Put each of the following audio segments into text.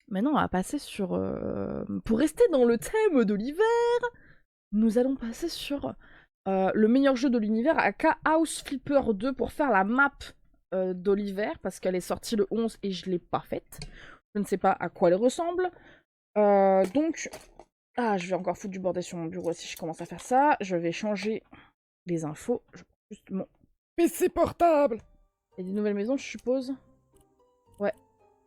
Maintenant, on va passer sur... pour rester dans le thème de l'hiver, nous allons passer sur le meilleur jeu de l'univers, aka House Flipper 2, pour faire la map d'Oliver, parce qu'elle est sortie le 11 et je l'ai pas faite. Je ne sais pas à quoi elle ressemble. Donc... Ah, je vais encore foutre du bordel sur mon bureau si je commence à faire ça. Je vais changer les infos. Je prends juste mon PC portable. Il y a des nouvelles maisons, je suppose. Ouais.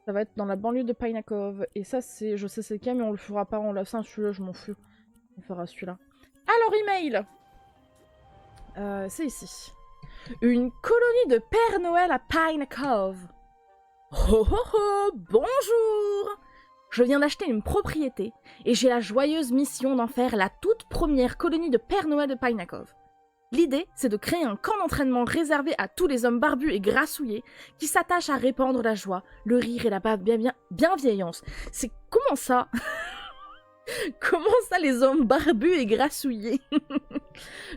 Ça va être dans la banlieue de Pinacove. Et ça, c'est... Je sais c'est lequel, mais on le fera pas en latin. Celui-là, je m'en fous. On fera celui-là. Alors, email. C'est ici. Une colonie de Père Noël à Pinacove. Ho ho ho, bonjour. Je viens d'acheter une propriété et j'ai la joyeuse mission d'en faire la toute première colonie de Père Noël de Pinacove. L'idée, c'est de créer un camp d'entraînement réservé à tous les hommes barbus et grassouillés qui s'attachent à répandre la joie, le rire et la bienveillance. C'est comment ça? Comment ça, les hommes barbus et grassouillés?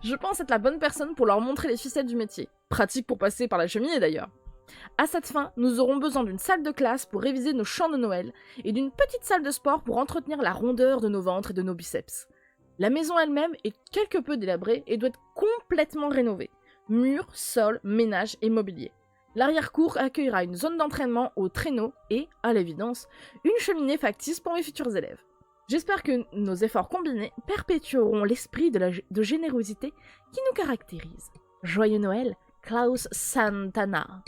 Je pense être la bonne personne pour leur montrer les ficelles du métier. Pratique pour passer par la cheminée d'ailleurs. À cette fin, nous aurons besoin d'une salle de classe pour réviser nos chants de Noël et d'une petite salle de sport pour entretenir la rondeur de nos ventres et de nos biceps. La maison elle-même est quelque peu délabrée et doit être complètement rénovée. Murs, sol, ménage et mobilier. L'arrière-cour accueillera une zone d'entraînement au traîneau et, à l'évidence, une cheminée factice pour mes futurs élèves. J'espère que nos efforts combinés perpétueront l'esprit de générosité qui nous caractérise. Joyeux Noël, Klaus Santana.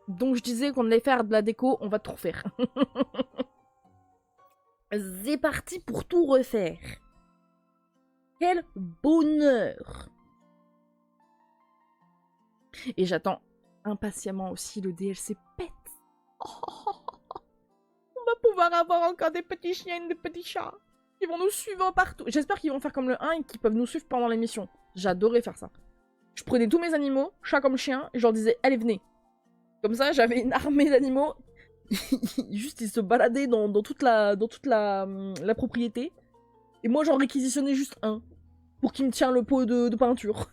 Donc je disais qu'on allait faire de la déco, on va tout refaire. C'est parti pour tout refaire. Quel bonheur. Et j'attends impatiemment aussi le DLC pet. Oh, on va pouvoir avoir encore des petits chiens et des petits chats qui vont nous suivre partout. J'espère qu'ils vont faire comme le 1 et qu'ils peuvent nous suivre pendant l'émission. J'adorais faire ça. Je prenais tous mes animaux, chat comme chien, et je leur disais, allez venez. Comme ça, j'avais une armée d'animaux. Juste, ils se baladaient dans toute la propriété. Et moi, j'en réquisitionnais juste un. Pour qu'il me tienne le pot de peinture.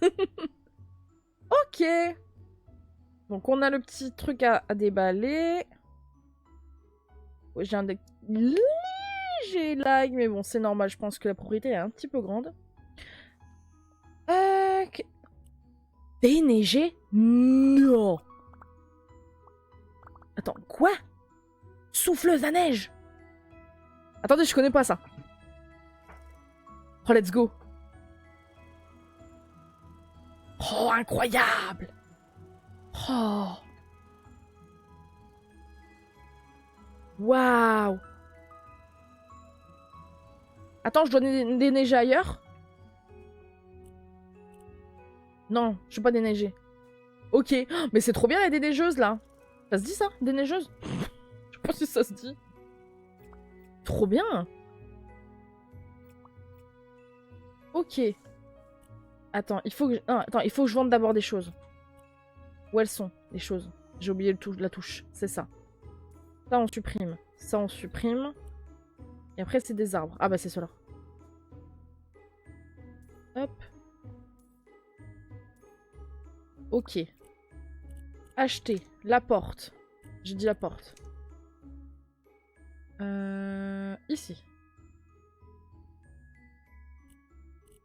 Ok. Donc, on a le petit truc à déballer. J'ai un léger lag, mais bon, c'est normal. Je pense que la propriété est un petit peu grande. Déneiger? Non. Attends, quoi? Souffleuse à neige? Attendez, je connais pas ça. Oh, let's go. Oh, incroyable. Oh. Waouh. Attends, je dois déneiger ailleurs? Non, je suis pas déneiger. Ok. Oh, mais c'est trop bien la déneigeuse, là. Ça se dit, ça? Déneigeuse? Je sais pas si ça se dit. Trop bien. Ok. Attends, il faut que je vende d'abord des choses. Où elles sont, les choses? J'ai oublié la touche. C'est ça. Ça, on supprime. Ça, on supprime. Et après, c'est des arbres. Ah bah, c'est cela. Hop. Ok. Acheter. La porte. J'ai dit la porte. Ici.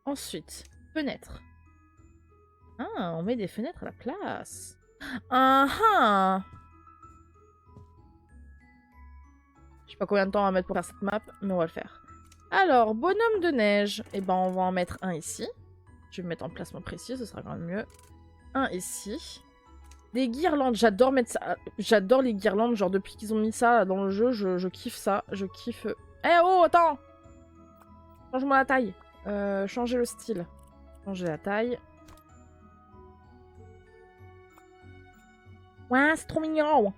Ensuite, fenêtre. Ah, on met des fenêtres à la place. Ah ah. Je sais pas combien de temps on va mettre pour faire cette map, mais on va le faire. Alors, bonhomme de neige. Eh ben, on va en mettre un ici. Je vais me mettre en placement précis, ce sera quand même mieux. Un ici. Des guirlandes, j'adore mettre ça. J'adore les guirlandes, genre depuis qu'ils ont mis ça dans le jeu, je kiffe ça. Je kiffe... Eh oh, attends! Change-moi la taille. Changer le style. Changer la taille. Ouais, c'est trop mignon.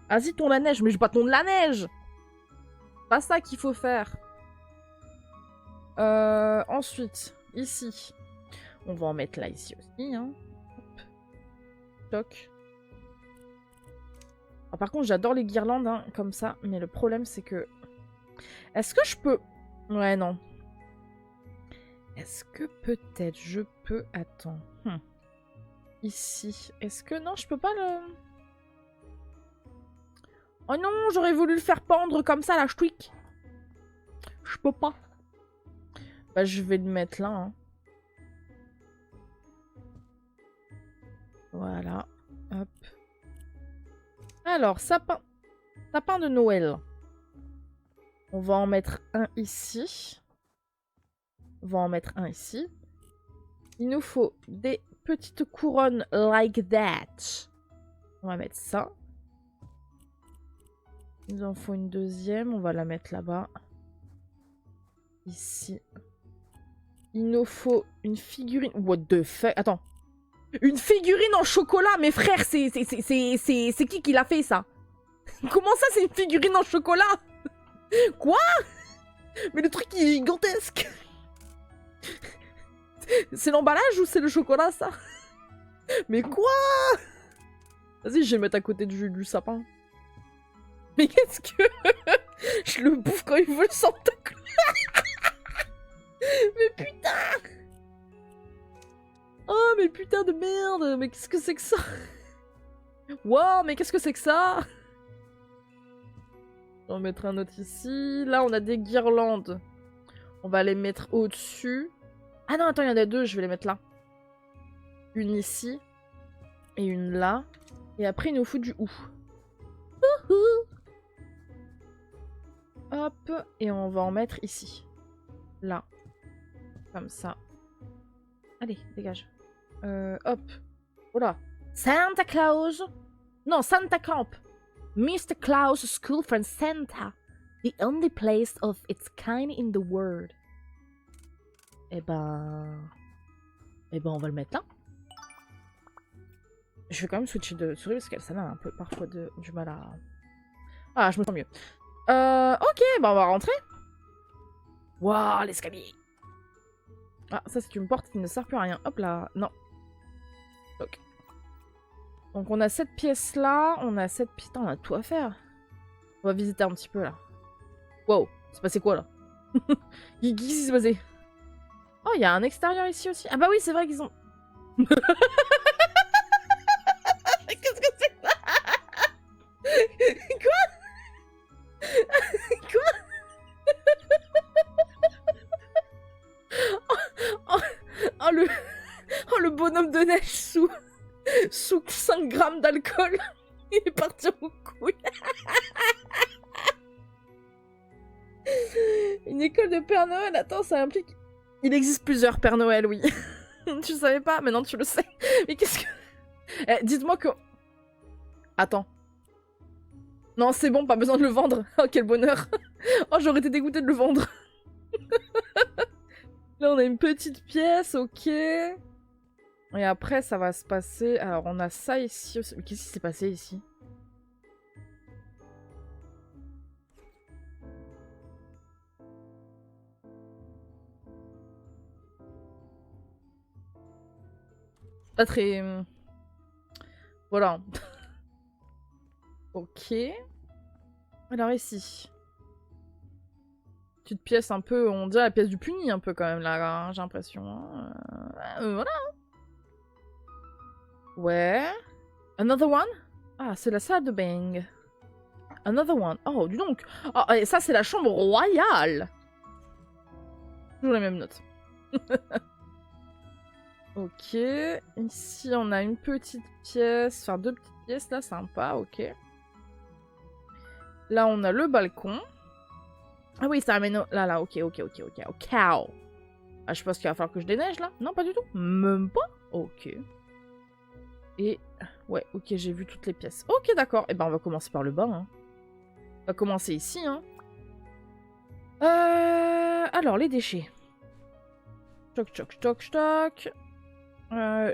Vas-y, tourne la neige. Mais je vais pas tourner la neige. C'est pas ça qu'il faut faire. Ensuite, ici. On va en mettre là, ici aussi. Hein. Hop. Toc. Alors, par contre, j'adore les guirlandes, hein, comme ça. Mais le problème, c'est que... Est-ce que je peux... Ouais, non. Est-ce que peut-être je peux... Attends. Ici. Est-ce que... Non, je peux pas le... Oh non, j'aurais voulu le faire pendre comme ça, la ch'touic. Je peux pas. Bah, je vais le mettre là. Hein. Voilà. Hop. Alors, sapin. Sapin de Noël. On va en mettre un ici. On va en mettre un ici. Il nous faut des petites couronnes like that. On va mettre ça. Il nous en faut une deuxième. On va la mettre là-bas. Ici. Il nous faut une figurine. What the fuck? Attends. Une figurine en chocolat, mes frères, c'est qui l'a fait, ça? Comment ça, c'est une figurine en chocolat? Quoi? Mais le truc, il est gigantesque. C'est l'emballage ou c'est le chocolat, ça? Mais quoi? Vas-y, je vais mettre à côté du sapin. Mais qu'est-ce que... Je le bouffe quand il veut le Santa Claus. Mais putain! Oh, mais putain de merde! Mais qu'est-ce que c'est que ça? Wow, mais qu'est-ce que c'est que ça? On va en mettre un autre ici. Là, on a des guirlandes. On va les mettre au-dessus. Ah non, attends, il y en a deux, je vais les mettre là. Une ici. Et une là. Et après, il nous faut du ou. Hop. Et on va en mettre ici. Là. Comme ça. Allez, dégage. Hop. Oh là. Santa Claus. Non, Santa Camp. Mr. Claus School from Santa. The only place of its kind in the world. Eh ben, on va le mettre là. Je vais quand même switcher de souris parce qu'elle ça a un peu parfois du mal à... Ah, je me sens mieux. Ok, bah on va rentrer. Waouh, l'escalier. Ah, ça c'est une porte qui ne sert plus à rien. Hop là, non. Ok. Donc on a cette pièce là, on a cette... Putain, on a tout à faire. On va visiter un petit peu là. Wow, c'est passé quoi là? Qu'est-ce qui s'est passé? Oh, il y a un extérieur ici aussi. Ah bah oui, c'est vrai qu'ils ont... Mais qu'est-ce que c'est que ça? Quoi? Quoi? Oh, le bonhomme de neige sous 5 grammes d'alcool. Il est parti en couille. Une école de Père Noël, attends, ça implique... Il existe plusieurs Père Noël, oui. Tu savais pas? Maintenant tu le sais. Mais qu'est-ce que... dites-moi que... Attends. Non, c'est bon, pas besoin de le vendre. Oh, quel bonheur. Oh, j'aurais été dégoûtée de le vendre. Là, on a une petite pièce, ok. Et après, ça va se passer... Alors, on a ça ici aussi. Mais qu'est-ce qui s'est passé ici? Pas très... Voilà. Ok. Alors ici. Petite pièce un peu... On dirait la pièce du puni un peu quand même là, hein, j'ai l'impression. Voilà. Ouais. Another one? Ah, c'est la salle de bain. Another one. Oh, dis donc. Oh, et ça, c'est la chambre royale. Toujours les mêmes notes. Ok. Ici, on a une petite pièce. Enfin, deux petites pièces, là, sympa. Ok. Là, on a le balcon. Ah oui, ça amène... Là, ok. Ok. Ah, je pense qu'il va falloir que je déneige, là. Non, pas du tout. Même pas. Ok. Et... Ouais, ok, j'ai vu toutes les pièces. Ok, d'accord. Et ben, on va commencer par le bas, hein. On va commencer ici, hein. Alors, les déchets. Toc.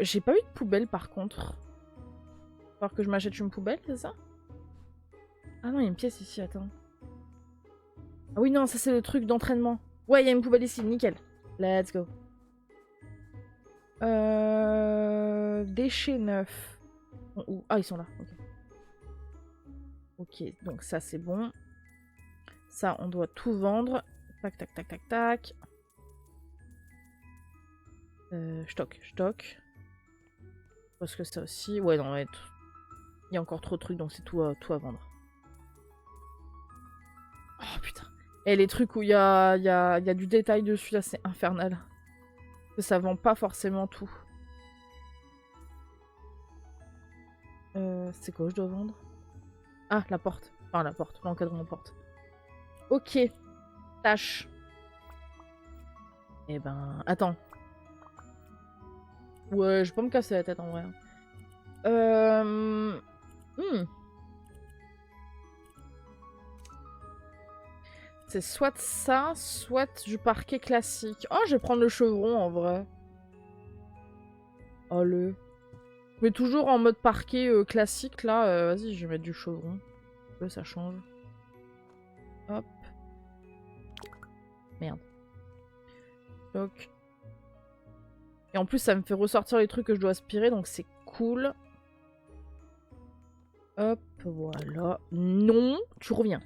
J'ai pas eu de poubelle, par contre. Il va falloir que je m'achète une poubelle, c'est ça? Ah non, il y a une pièce ici, attends. Ah oui, non, ça c'est le truc d'entraînement. Ouais, il y a une poubelle ici, nickel. Let's go. Déchets neufs. Ah, ils sont là, ok. Ok, donc ça c'est bon. Ça, on doit tout vendre. Tac. Stock. Parce que ça aussi... Ouais, non, ouais, il y a encore trop de trucs, donc c'est tout à vendre. Et les trucs où il y a du détail dessus, là, c'est infernal. Que ça vend pas forcément tout. C'est quoi je dois vendre? Ah, la porte. Enfin, la porte, l'encadrement porte. Ok. Tâche. Eh ben, attends. Ouais, je vais pas me casser la tête en vrai. C'est soit ça, soit du parquet classique. Oh, je vais prendre le chevron en vrai. Oh le. Mais toujours en mode parquet classique là. Vas-y, je vais mettre du chevron. Ça change. Hop. Merde. Donc. Et en plus, ça me fait ressortir les trucs que je dois aspirer, donc c'est cool. Hop, voilà. Non, tu reviens.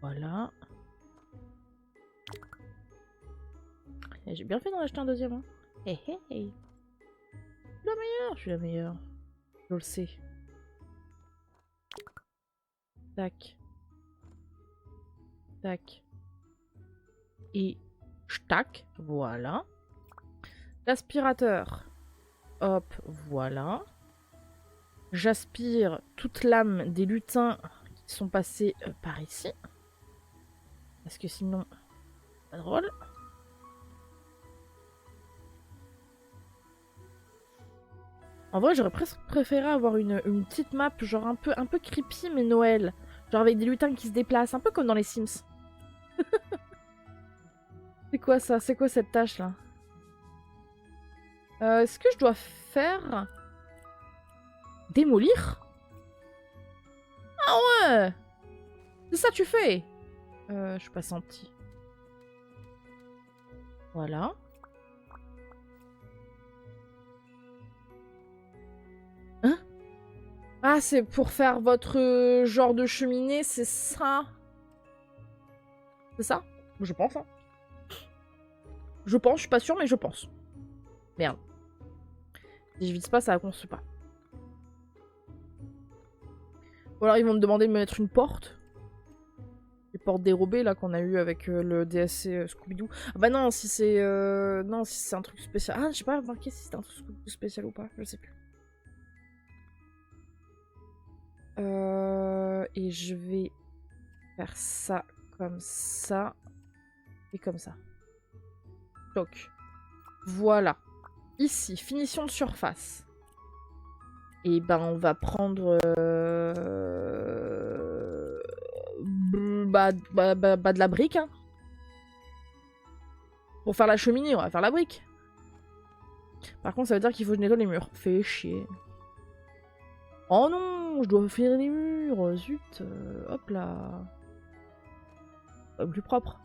Voilà. J'ai bien fait d'en acheter un deuxième. Hein. Hey, hey, hey. Je suis la meilleure. Je le sais. Tac. Tac. Et tac. Voilà. L'aspirateur. Hop, voilà. J'aspire toute l'âme des lutins qui sont passés par ici. Parce que sinon, pas drôle. En vrai, j'aurais presque préféré avoir une petite map, genre un peu creepy, mais Noël. Genre avec des lutins qui se déplacent, un peu comme dans les Sims. C'est quoi ça? C'est quoi cette tâche là? Est-ce que je dois faire... Démolir? Ah ouais! C'est ça tu fais! Je suis pas senti. Voilà. Hein? Ah, c'est pour faire votre genre de cheminée, c'est ça? C'est ça? Je pense, hein. Je pense, je suis pas sûre, mais je pense. Merde. Si je vise pas, ça construit pas. Ou alors ils vont me demander de me mettre une porte. Les portes dérobées là qu'on a eu avec le DSC Scooby-Doo. Ah bah non, si c'est non, si c'est un truc spécial. Ah, j'ai pas remarqué si c'était un truc spécial ou pas, je sais plus. Et je vais faire ça comme ça et comme ça. Donc voilà. Ici, finition de surface. Et ben on va prendre de la brique. Hein. Pour faire la cheminée, on va faire la brique. Par contre, ça veut dire qu'il faut que je nettoie les murs. Fait chier. Oh non, je dois faire les murs. Zut. Hop là. Plus propre.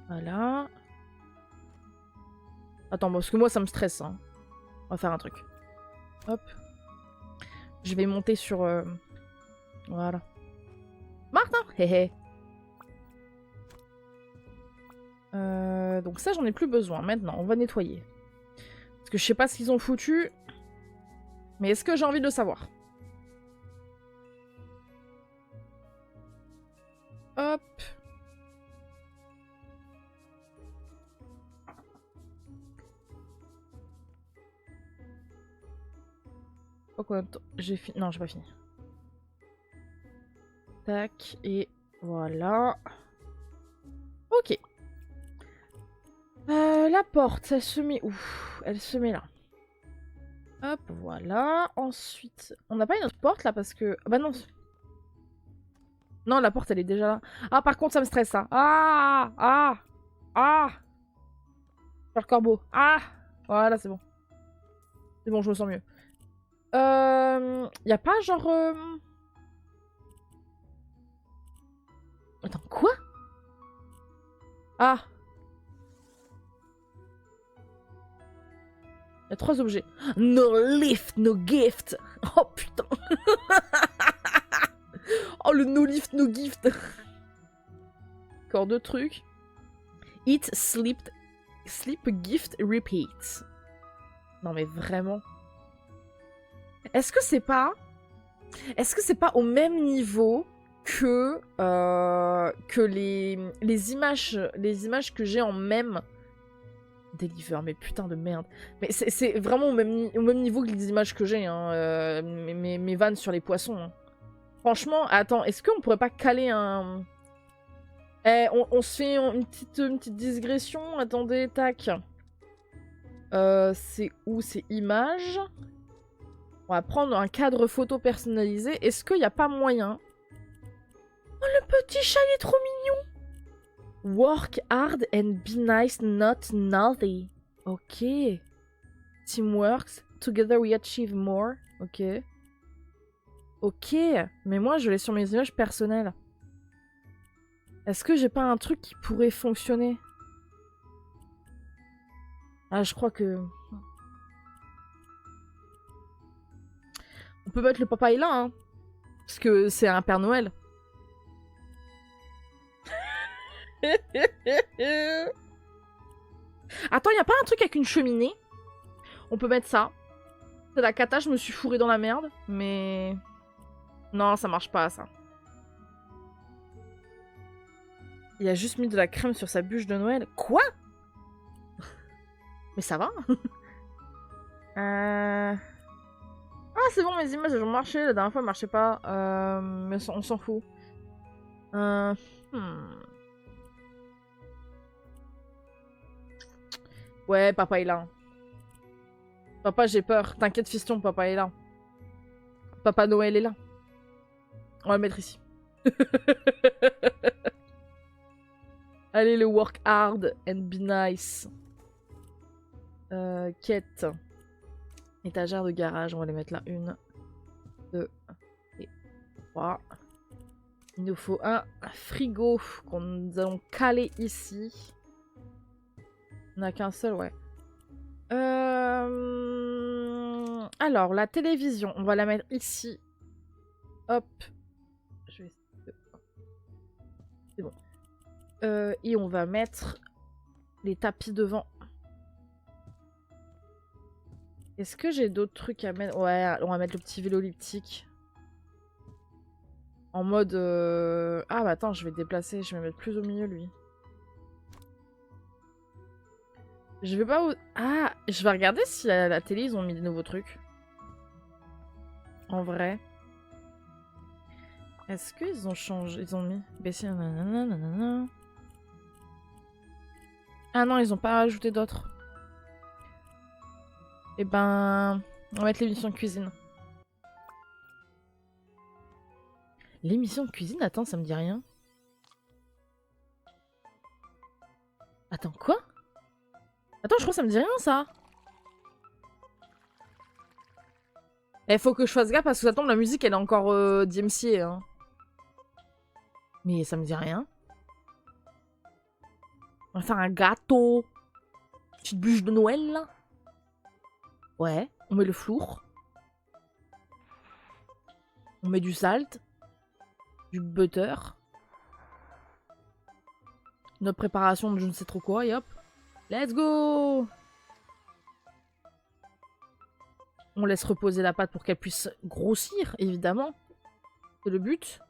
Voilà. Attends, parce que moi, ça me stresse. Hein. On va faire un truc. Hop. Je vais monter sur... Voilà. Martin. Hé hé. Donc ça, j'en ai plus besoin. Maintenant, on va nettoyer. Parce que je sais pas ce qu'ils ont foutu. Mais est-ce que j'ai envie de le savoir? Hop. Oh, quoi, j'ai fini. Non, j'ai pas fini. Tac, et voilà. Ok. La porte, elle se met où? Elle se met là. Hop, voilà. Ensuite, on n'a pas une autre porte là parce que... Bah non. Non, la porte, elle est déjà là. Ah, par contre, ça me stresse, ça. Ah! Ah! Ah! Faire corbeau. Ah! Voilà, c'est bon. C'est bon, je me sens mieux. Y a pas genre... Attends, quoi? Ah! Il y a 3 objets. No lift, no gift. Oh putain. Oh le no lift, no gift. Encore 2 trucs. Eat, sleep, gift, repeat. Non mais vraiment. Est-ce que c'est pas... Est-ce que c'est pas au même niveau que les images que j'ai en mème Deliver, mais putain de merde. Mais c'est vraiment au même niveau que les images que j'ai, hein, mes vannes sur les poissons. Hein. Franchement, attends, est-ce qu'on pourrait pas caler un... Eh, on se fait une petite digression. Attendez, tac. C'est où? C'est images. On va prendre un cadre photo personnalisé. Est-ce qu'il n'y a pas moyen... Oh, le petit chat, il est trop mignon! Work hard and be nice, not naughty. Ok. Teamworks. Together we achieve more. Ok. Ok. Mais moi, je l'ai sur mes images personnelles. Est-ce que j'ai pas un truc qui pourrait fonctionner? Ah, je crois que... On peut mettre le papa est là, hein. Parce que c'est un Père Noël. Attends, y a pas un truc avec une cheminée? On peut mettre ça. C'est la cata, je me suis fourrée dans la merde. Mais... Non, ça marche pas, ça. Il a juste mis de la crème sur sa bûche de Noël. Quoi? Mais ça va. Ah, c'est bon, mes images elles ont marché. La dernière fois, elles marchaient pas. Mais on s'en fout. Ouais, papa est là. Papa, j'ai peur. T'inquiète, fiston, papa est là. Papa Noël est là. On va le mettre ici. Allez, le work hard and be nice. Quête. Étagère de garage, on va les mettre là. 1, 2 et 3. Il nous faut un frigo qu'on nous allons caler ici. On n'a qu'un seul, ouais. Alors, la télévision, on va la mettre ici. Hop. Je vais... C'est bon. Et on va mettre les tapis devant. Est-ce que j'ai d'autres trucs à mettre? Ouais, on va mettre le petit vélo elliptique. En mode... Ah bah attends, je vais déplacer, je vais me mettre plus au milieu, lui. Je vais pas... Ah, je vais regarder si à la télé, ils ont mis des nouveaux trucs. En vrai. Est-ce qu'ils ont changé? Ils ont mis... Baisser... Nanana. Ah non, ils ont pas rajouté d'autres. Eh ben... On va mettre l'émission de cuisine. L'émission de cuisine? Attends, ça me dit rien. Attends, quoi? Attends, je crois que ça me dit rien, ça. Eh, faut que je fasse gaffe parce que ça tombe, la musique, elle est encore DMCA, hein. Mais ça me dit rien. On va faire un gâteau. Petite bûche de Noël, là. Ouais, on met le flour. On met du salt. Du butter. Notre préparation de je ne sais trop quoi, et hop. Let's go! On laisse reposer la pâte pour qu'elle puisse grossir, évidemment. C'est le but.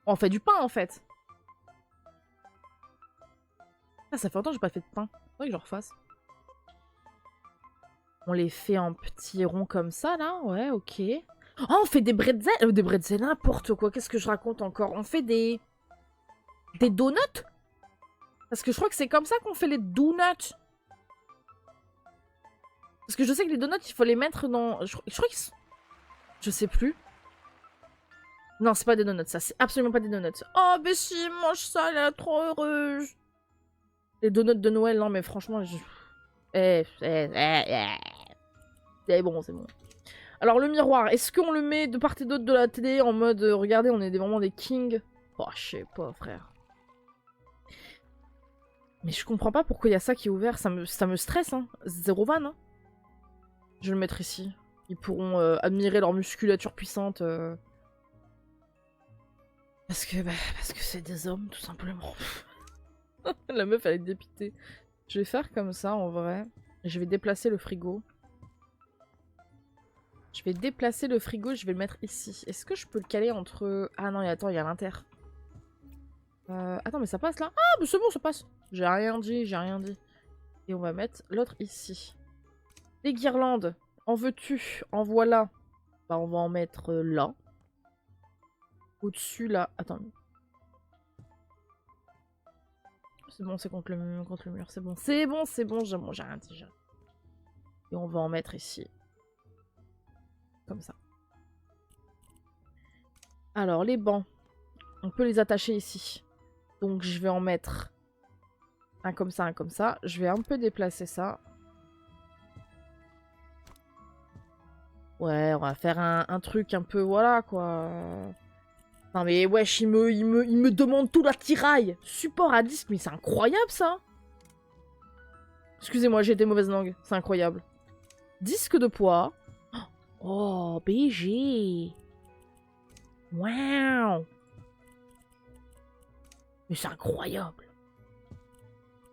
On fait du pain, en fait. Ah, ça fait longtemps que j'ai pas fait de pain. Faudrait que je refasse. On les fait en petits ronds comme ça, là. Ouais, ok. Oh, on fait des bretzels. Des bretzels, n'importe quoi. Qu'est-ce que je raconte encore? On fait des... Des donuts? Parce que je crois que c'est comme ça qu'on fait les donuts. Parce que je sais que les donuts, il faut les mettre dans... Je crois qu'ils sont... Je sais plus. Non, c'est pas des donuts, ça. C'est absolument pas des donuts. Oh, mais si, mange ça, elle est trop heureuse. Les donuts de Noël, non, mais franchement, je... C'est bon, c'est bon. Alors, le miroir, est-ce qu'on le met de part et d'autre de la télé en mode... regardez, on est vraiment des kings. Oh, je sais pas, frère. Mais je comprends pas pourquoi il y a ça qui est ouvert. Ça me stresse, hein. Zéro van, hein. Je vais le mettre ici. Ils pourront admirer leur musculature puissante. Parce que c'est des hommes, tout simplement. La meuf, elle est dépitée. Je vais faire comme ça, en vrai. Je vais déplacer le frigo. Je vais déplacer le frigo, je vais le mettre ici. Est-ce que je peux le caler entre... Ah non, attends, il y a l'inter. Attends, mais ça passe là? Ah, mais c'est bon, ça passe. J'ai rien dit, j'ai rien dit. Et on va mettre l'autre ici. Les guirlandes, en veux-tu? En voilà. Bah, on va en mettre là. Au-dessus, là. Attends. C'est bon, c'est contre le mur. C'est bon, c'est bon, c'est bon. J'ai rien dit. Et on va en mettre ici. Comme ça. Alors, les bancs. On peut les attacher ici. Donc, je vais en mettre un comme ça, un comme ça. Je vais un peu déplacer ça. Ouais, on va faire un truc un peu, voilà, quoi. Non mais wesh, il me demande tout l'attirail. Support à disque, mais c'est incroyable, ça. Excusez-moi, j'ai des mauvaises langues. C'est incroyable. Disque de poids. Oh, BG. Waouh. Mais c'est incroyable.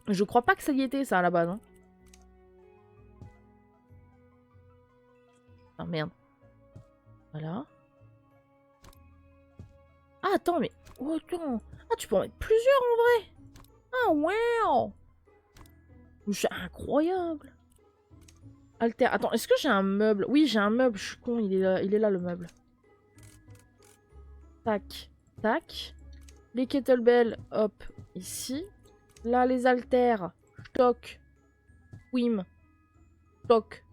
Je crois pas que ça y était, ça, à la base. Hein. Ah, merde. Voilà. Ah, attends, mais... Oh, attends. Ah, tu peux en mettre plusieurs, en vrai. Ah, wow. C'est incroyable. Alter. Attends, est-ce que j'ai un meuble? Oui, j'ai un meuble. Je suis con, il est là, le meuble. Tac. Tac. Les kettlebells, hop, ici. Là, les haltères. Stock. Wim. Stock.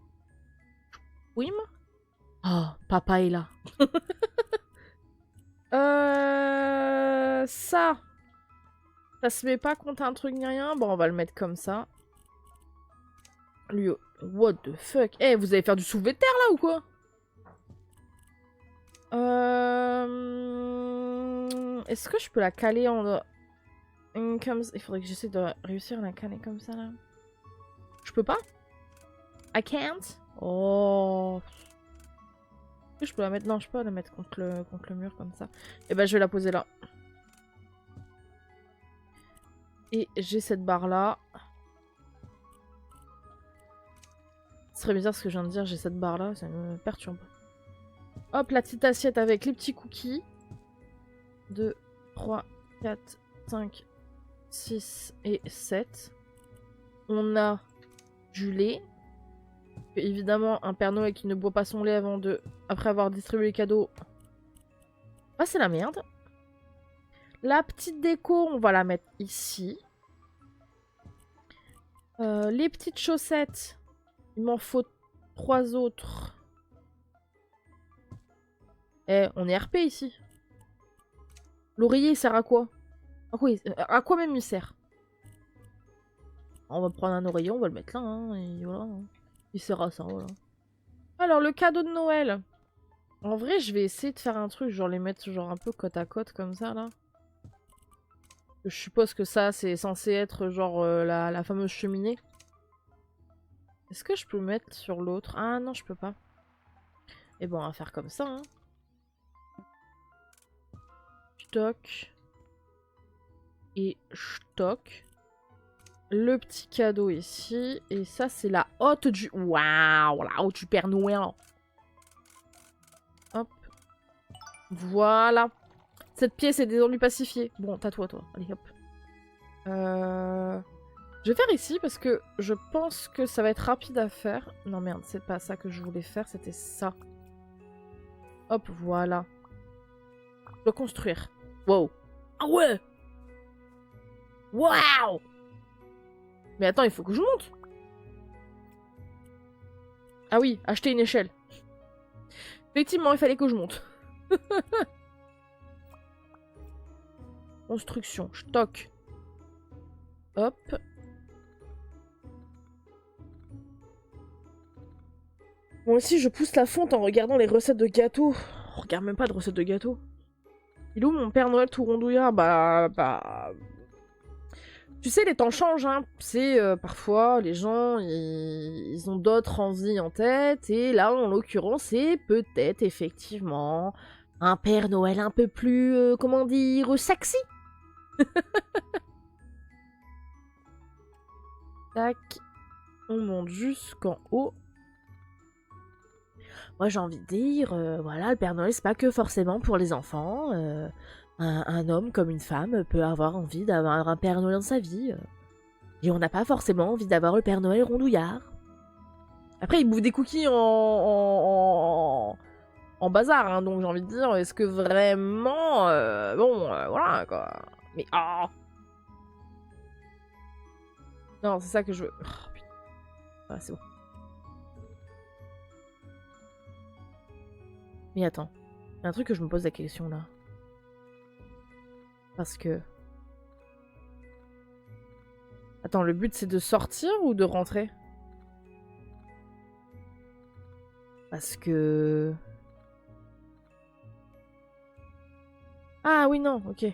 Wim. Oh, papa est là. Ça. Ça se met pas contre un truc ni rien. Bon, on va le mettre comme ça. Lui, what the fuck? Eh, vous allez faire du soulevé de terre, là, ou quoi? Est-ce que je peux la caler en... Comme... Il faudrait que j'essaie de réussir à la caler comme ça, là. Je peux pas? I can't? Oh... Est-ce que je peux la mettre... Non, je peux pas la mettre contre le mur, comme ça. Et ben, je vais la poser là. Et j'ai cette barre-là. Ce serait bizarre ce que je viens de dire, j'ai cette barre-là, ça me perturbe. Hop, la petite assiette avec les petits cookies. 2, 3, 4, 5, 6 et 7. On a du lait. Évidemment, un Père Noël qui ne boit pas son lait après avoir distribué les cadeaux. Ah, c'est la merde. La petite déco, on va la mettre ici. Les petites chaussettes, il m'en faut 3 autres. Eh, on est RP ici. L'oreiller, il sert à quoi? À quoi même il sert? On va prendre un oreiller, on va le mettre là, hein, et voilà. Il sert à ça, voilà. Alors, le cadeau de Noël. En vrai, je vais essayer de faire un truc, genre les mettre genre un peu côte à côte, comme ça, là. Je suppose que ça, c'est censé être genre la fameuse cheminée. Est-ce que je peux le mettre sur l'autre? Ah non, je peux pas. Et bon, on va faire comme ça, hein. Stock. Et stock. Le petit cadeau ici. Et ça, c'est la hotte du... Waouh, la hotte du Père Noël. Hop. Voilà. Cette pièce est désormais pacifiée. Bon, t'as toi. Allez, hop. Je vais faire ici parce que je pense que ça va être rapide à faire. Non, merde, c'est pas ça que je voulais faire. C'était ça. Hop, voilà. Je dois construire. Wow. Ah ouais. Waouh. Mais attends, il faut que je monte. Ah oui, acheter une échelle. Effectivement, il fallait que je monte. Construction, stock. Hop. Moi aussi, je pousse la fonte en regardant les recettes de gâteaux. On regarde même pas de recettes de gâteaux. Il est où mon Père Noël tout rondouillard? Bah... Tu sais, les temps changent, hein. C'est parfois, les gens, ils ont d'autres envies en tête. Et là, en l'occurrence, c'est peut-être effectivement un Père Noël un peu plus, comment dire, sexy. Tac. On monte jusqu'en haut. Moi, j'ai envie de dire, voilà, le Père Noël, c'est pas que forcément pour les enfants. Un homme comme une femme peut avoir envie d'avoir un Père Noël dans sa vie. Et on n'a pas forcément envie d'avoir le Père Noël rondouillard. Après, il bouffe des cookies en bazar, hein, donc j'ai envie de dire, est-ce que vraiment... voilà, quoi. Mais... Oh non, c'est ça que je veux. Oh, putain. Voilà, c'est bon. Mais attends. Il y a un truc que je me pose la question, là. Parce que... Attends, le but, c'est de sortir ou de rentrer? Parce que... Ah oui, non, ok.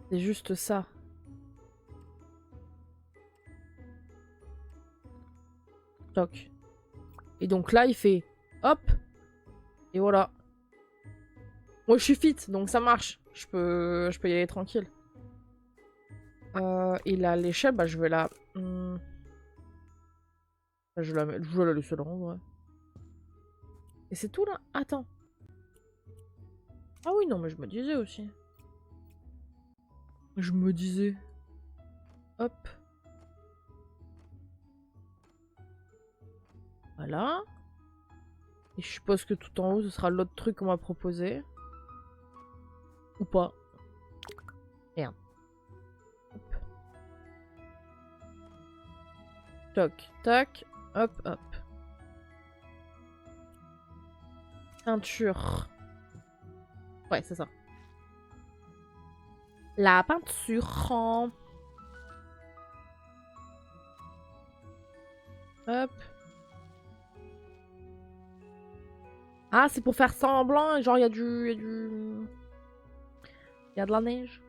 C'est juste ça. Toc. Et donc là, il fait... Hop. Et voilà. Moi, je suis fit, donc ça marche. Je peux y aller tranquille. Et là, l'échelle, bah, je vais la... Je vais la laisser là, en vrai. Et c'est tout, là? Attends. Ah oui, non, mais je me disais aussi. Je me disais. Hop. Voilà. Et je suppose que tout en haut, ce sera l'autre truc qu'on m'a proposé. Ou pas. Merde. Hop. Toc, tac. Hop, hop. Peinture. Ouais, c'est ça. La peinture. Hop. Ah, c'est pour faire semblant, genre il y a du... Il y a de la neige.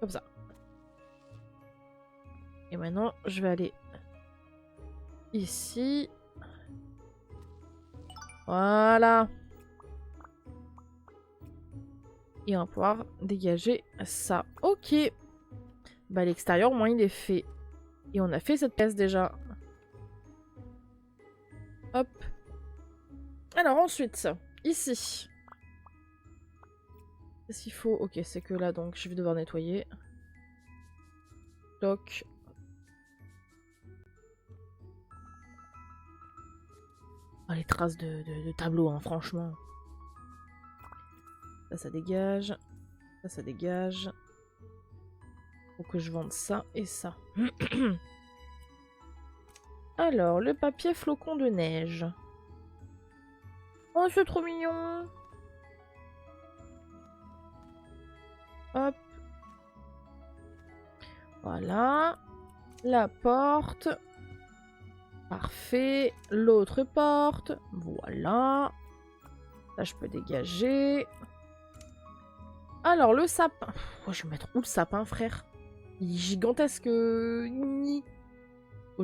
Comme ça. Et maintenant, je vais aller ici. Voilà. Et on va pouvoir dégager ça. Ok. Bah l'extérieur, au moins, il est fait. Et on a fait cette pièce déjà. Hop. Alors ensuite, ici. Qu'est-ce qu'il faut? Ok, c'est que là, donc je vais devoir nettoyer. Toc. Oh, les traces de tableau, hein, franchement. Ça dégage. Ça dégage. Faut que je vende ça et ça. Alors, le papier flocon de neige. Oh, c'est trop mignon. Hop. Voilà. La porte. Parfait. L'autre porte. Voilà. Ça, je peux dégager. Alors, le sapin. Oh, je vais mettre où le sapin, frère? Il est gigantesque. Oh,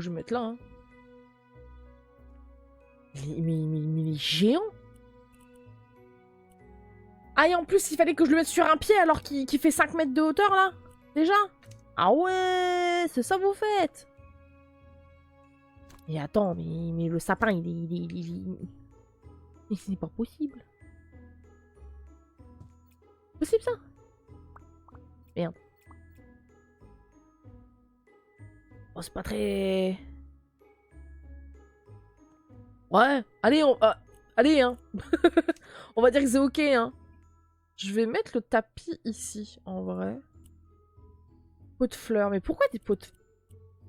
je vais mettre là. Hein. Mais il est géant. Ah, et en plus, il fallait que je le mette sur un pied alors qu'il fait 5 mètres de hauteur, là? Déjà? Ah ouais, c'est ça que vous faites? Mais attends, mais le sapin, Mais c'est pas possible. Possible, ça? Merde. Oh, c'est pas très... Ouais, allez, allez, hein. On va dire que c'est ok, hein. Je vais mettre le tapis ici, en vrai. Pot de fleurs. Mais pourquoi des pots de...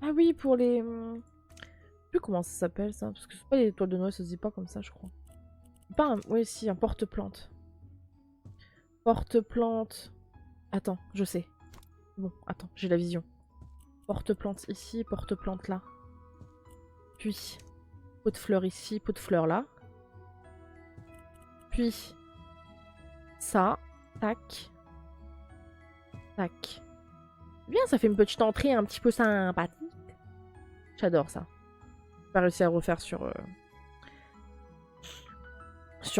Ah oui, pour les... Je sais plus comment ça s'appelle, ça. Parce que c'est pas des toiles de Noël, ça se dit pas comme ça, je crois. Pas un... Oui, si, un porte-plante. Porte-plante. Attends, je sais. Bon, attends, j'ai la vision. Porte-plante ici, porte-plante là. Puis, pot de fleurs ici, pot de fleurs là. Puis, ça. Tac. Tac. Bien, ça fait une petite entrée un petit peu sympathique. J'adore ça. J'ai pas réussi à refaire sur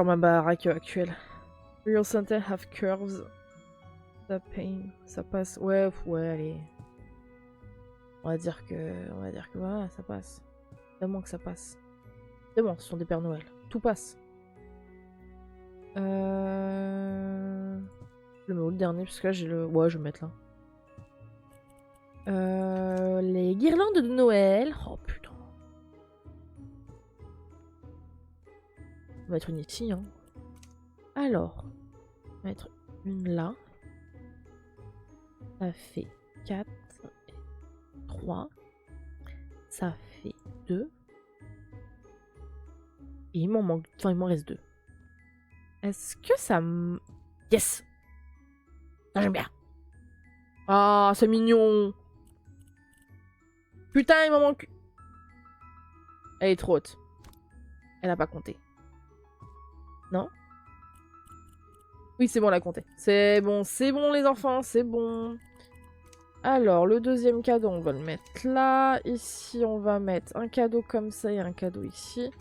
ma baraque actuelle. Real Santa have curves. Ça pain. Ça passe. Ouais, allez. On va dire que voilà, ça passe. Évidemment que ça passe. Évidemment, ce sont des Pères Noël. Tout passe. Je le mets où le dernier? Parce que là, j'ai le... Ouais, je vais le mettre là. Les guirlandes de Noël. Oh, putain. On va mettre une ici, hein. Alors, on va mettre une là. Ça fait 4, 3. Ça fait 2. Et il m'en manque... Enfin, il m'en reste 2. Est-ce que ça me... Yes! Ça, j'aime bien. Ah, c'est mignon. Putain, il m'en manque... Elle est trop haute. Elle a pas compté. Non? Oui, c'est bon, elle a compté. C'est bon les enfants, c'est bon. Alors, le deuxième cadeau, on va le mettre là. Ici, on va mettre un cadeau comme ça et un cadeau ici.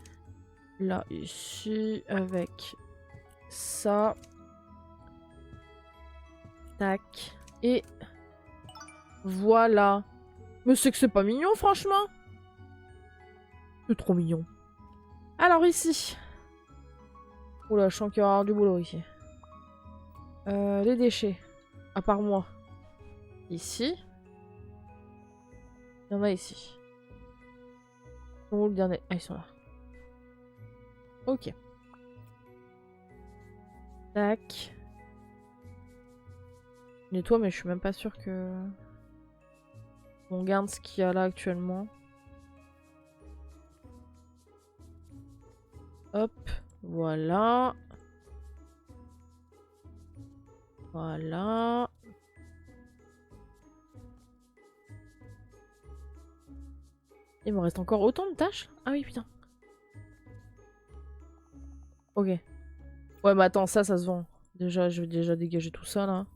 Là, ici, avec ça. Tac. Et voilà. Mais c'est que c'est pas mignon, franchement. C'est trop mignon. Alors, ici. Oula, je sens qu'il y aura du boulot ici. Les déchets. À part moi. Ici. Il y en a ici. Ils sont où le dernier? Ah, ils sont là. Ok. Tac. Nettoie, mais je suis même pas sûre que... On garde ce qu'il y a là actuellement. Hop. Voilà. Voilà. Il me reste encore autant de tâches? Ah oui, putain. Ok. Ouais, mais attends, ça se vend. Déjà, je vais déjà dégager tout ça, là.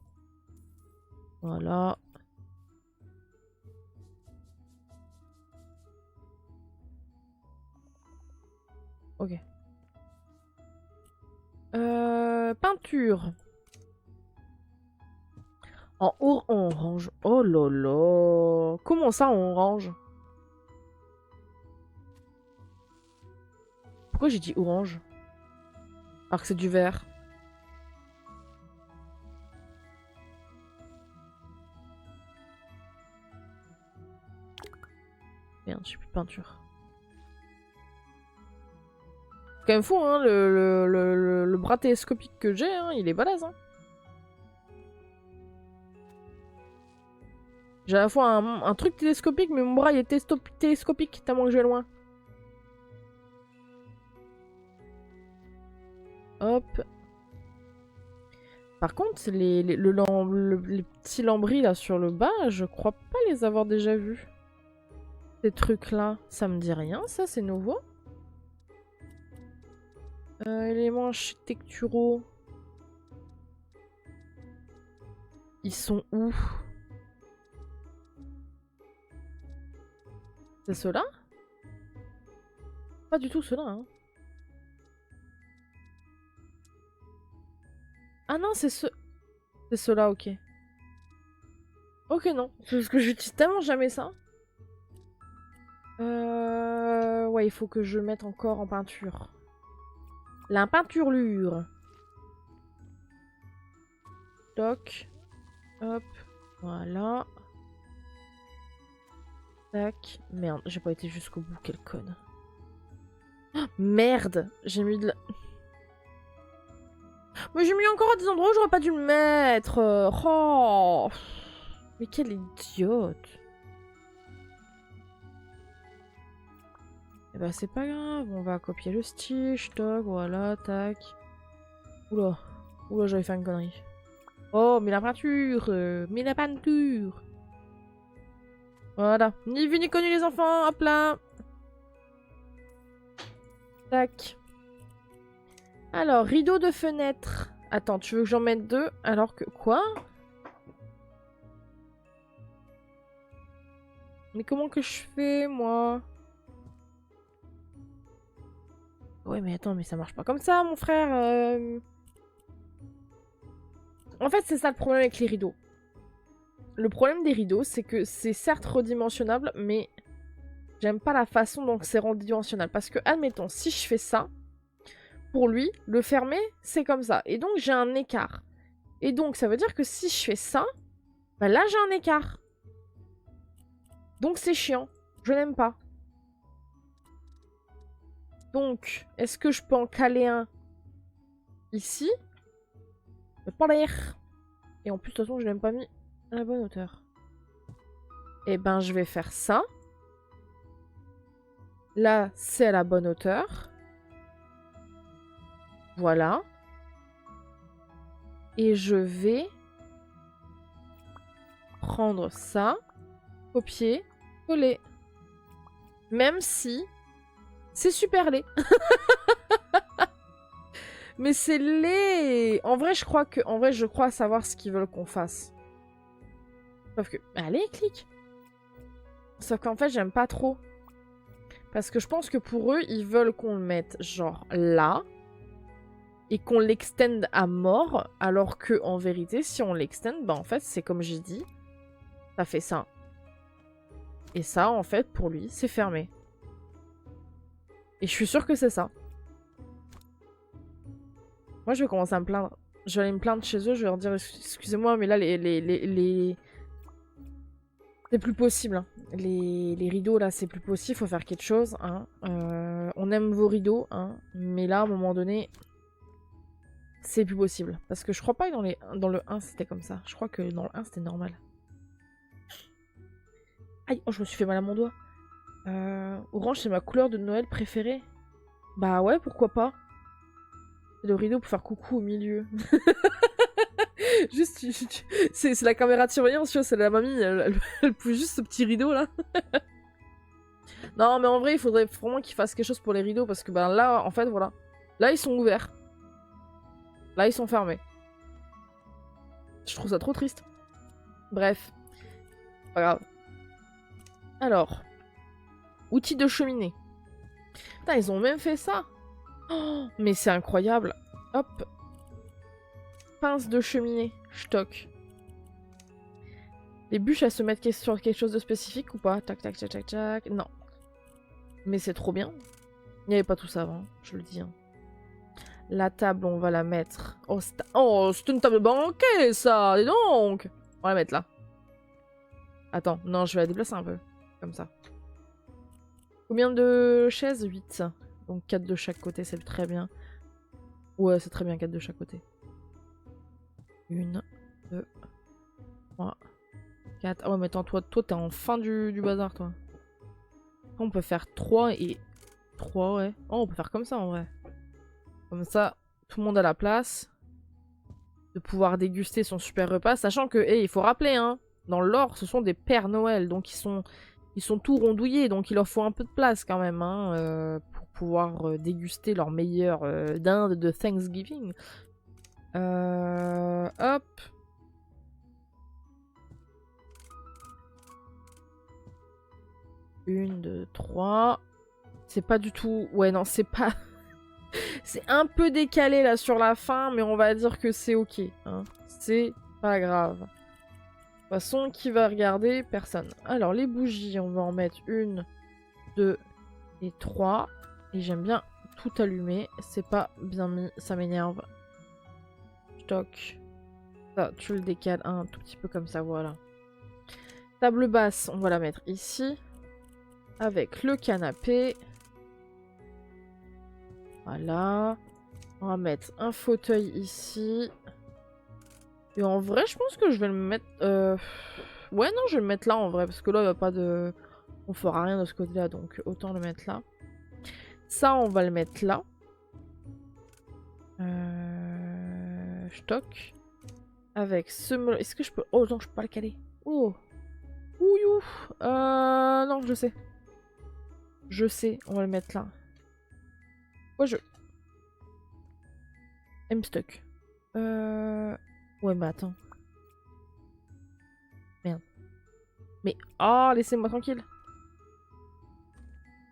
Voilà. Ok. Peinture. En orange. Oh là là. Comment ça, en orange? Pourquoi j'ai dit orange? Alors que c'est du vert. Merde, j'ai plus de peinture. C'est quand même fou, hein, le bras télescopique que j'ai, hein, il est balèze, hein. J'ai à la fois un truc télescopique, mais mon bras il est télescopique tellement que je vais loin. Hop. Par contre, les petits lambris là sur le bas, je crois pas les avoir déjà vus. Ces trucs là, ça me dit rien, ça c'est nouveau. Éléments architecturaux. Ils sont où? C'est ceux-là? Pas du tout ceux-là, hein. Ah non, c'est ceux... C'est ceux-là, ok. Ok, non. Parce que j'utilise tellement jamais ça. Ouais, il faut que je mette encore en peinture. La peinturlure. Toc. Hop. Voilà. Tac. Merde, j'ai pas été jusqu'au bout, quelle conne. Oh, merde, j'ai mis de la... Mais j'ai mis encore à des endroits où j'aurais pas dû le mettre. Oh. Mais quelle idiote. Eh bah c'est pas grave, on va copier le stitch, toc, voilà, tac. Oula, oula, j'avais fait une connerie. Oh, mais la peinture, mais la peinture. Voilà, ni vu ni connu les enfants, hop là. Tac. Alors, rideau de fenêtre. Attends, tu veux que j'en mette 2 alors que... Quoi? Mais comment que je fais, moi? Ouais, mais attends, mais ça marche pas comme ça, mon frère. En fait, c'est ça le problème avec les rideaux. Le problème des rideaux, c'est que c'est certes redimensionnable, mais j'aime pas la façon dont c'est redimensionnable. Parce que, admettons, si je fais ça, pour lui, le fermer, c'est comme ça. Et donc, j'ai un écart. Et donc, ça veut dire que si je fais ça, bah là, j'ai un écart. Donc, c'est chiant. Je n'aime pas. Donc, est-ce que je peux en caler un ici? Pas l'air. Et en plus, de toute façon, je l'ai même pas mis à la bonne hauteur. Et ben, je vais faire ça. Là, c'est à la bonne hauteur. Voilà. Et je vais prendre ça, copier, coller. Même si c'est super laid. Mais c'est laid. En vrai, je crois savoir ce qu'ils veulent qu'on fasse. Sauf que, allez, clique. Sauf qu'en fait, j'aime pas trop. Parce que je pense que pour eux, ils veulent qu'on le mette genre là. Et qu'on l'extende à mort. Alors que en vérité, si on l'extend, bah en fait, c'est comme j'ai dit. Ça fait ça. Et ça, en fait, pour lui, c'est fermé. Et je suis sûre que c'est ça. Moi, je vais commencer à me plaindre. Je vais aller me plaindre chez eux. Je vais leur dire, excusez-moi, mais là, c'est plus possible. Hein. Les rideaux, là, c'est plus possible. Faut faire quelque chose. Hein. On aime vos rideaux. Hein. Mais là, à un moment donné, c'est plus possible. Parce que je crois pas que dans le 1, c'était comme ça. Je crois que dans le 1, c'était normal. Aïe, oh, je me suis fait mal à mon doigt. Orange, c'est ma couleur de Noël préférée. Bah ouais, pourquoi pas. C'est le rideau pour faire coucou au milieu. Juste, c'est la caméra de surveillance, tu vois, c'est la mamie, elle pousse juste ce petit rideau là. Non, mais en vrai, il faudrait vraiment qu'ils fassent quelque chose pour les rideaux parce que ben là, en fait, voilà. Là, ils sont ouverts. Là, ils sont fermés. Je trouve ça trop triste. Bref. Pas grave. Alors. Outils de cheminée. Putain, ils ont même fait ça. Oh, mais c'est incroyable. Hop. Pince de cheminée. Stock. Les bûches, elles se mettent sur quelque chose de spécifique ou pas? Tac, tac, tac, tac, tac. Non. Mais c'est trop bien. Il n'y avait pas tout ça avant, je le dis. Hein. La table, on va la mettre... Oh, c'est une table banquet, ça. Dis donc. On va la mettre là. Attends, non, je vais la déplacer un peu. Comme ça. Combien de chaises? 8. Donc 4 de chaque côté, c'est très bien. Ouais, c'est très bien, 4 de chaque côté. 1, 2, 3, 4. Ah ouais, mais attends, toi t'es en fin du bazar, toi. On peut faire 3 et... 3, ouais. Oh, on peut faire comme ça, en vrai. Comme ça, tout le monde a la place. De pouvoir déguster son super repas. Sachant que, il faut rappeler, hein, dans l'or, ce sont des Pères Noël. Donc ils sont tout rondouillés. Donc il leur faut un peu de place, quand même, hein, pour pouvoir déguster leur meilleur dinde de Thanksgiving. Hop. Une, deux, trois. C'est pas du tout... Ouais, non, c'est pas... c'est un peu décalé, là, sur la fin, mais on va dire que c'est ok. Hein. C'est pas grave. De toute façon, qui va regarder? Personne. Alors, les bougies, on va en mettre 1, 2 et 3. Et j'aime bien tout allumer. C'est pas bien mis, ça m'énerve. Stock. Ça, tu le décales un tout petit peu comme ça, voilà. Table basse, on va la mettre ici. Avec le canapé. Voilà. On va mettre un fauteuil ici. Et en vrai, je pense que je vais le mettre... Ouais, non, je vais le mettre là en vrai. Parce que là, il n'y a pas de... On fera rien de ce côté-là. Donc, autant le mettre là. Ça, on va le mettre là. Stock. Avec ce... Est-ce que je peux... Oh, non, je peux pas le caler. Oh. Ouillou. Non, je sais. Je sais, on va le mettre là. Ouais, M-Stock. Ouais, mais attends. Merde. Mais... Oh, laissez-moi tranquille.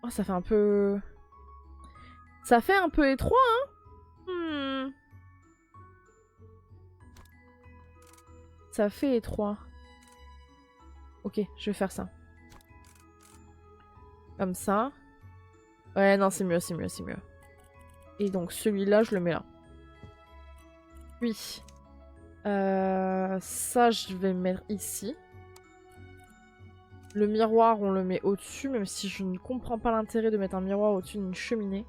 Oh, ça fait un peu... Ça fait un peu étroit, hein. Ça fait étroit. Ok, je vais faire ça. Comme ça. Ouais, non, c'est mieux, c'est mieux, c'est mieux. Et donc, celui-là, je le mets là. Puis, ça, je vais le mettre ici. Le miroir, on le met au-dessus, même si je ne comprends pas l'intérêt de mettre un miroir au-dessus d'une cheminée.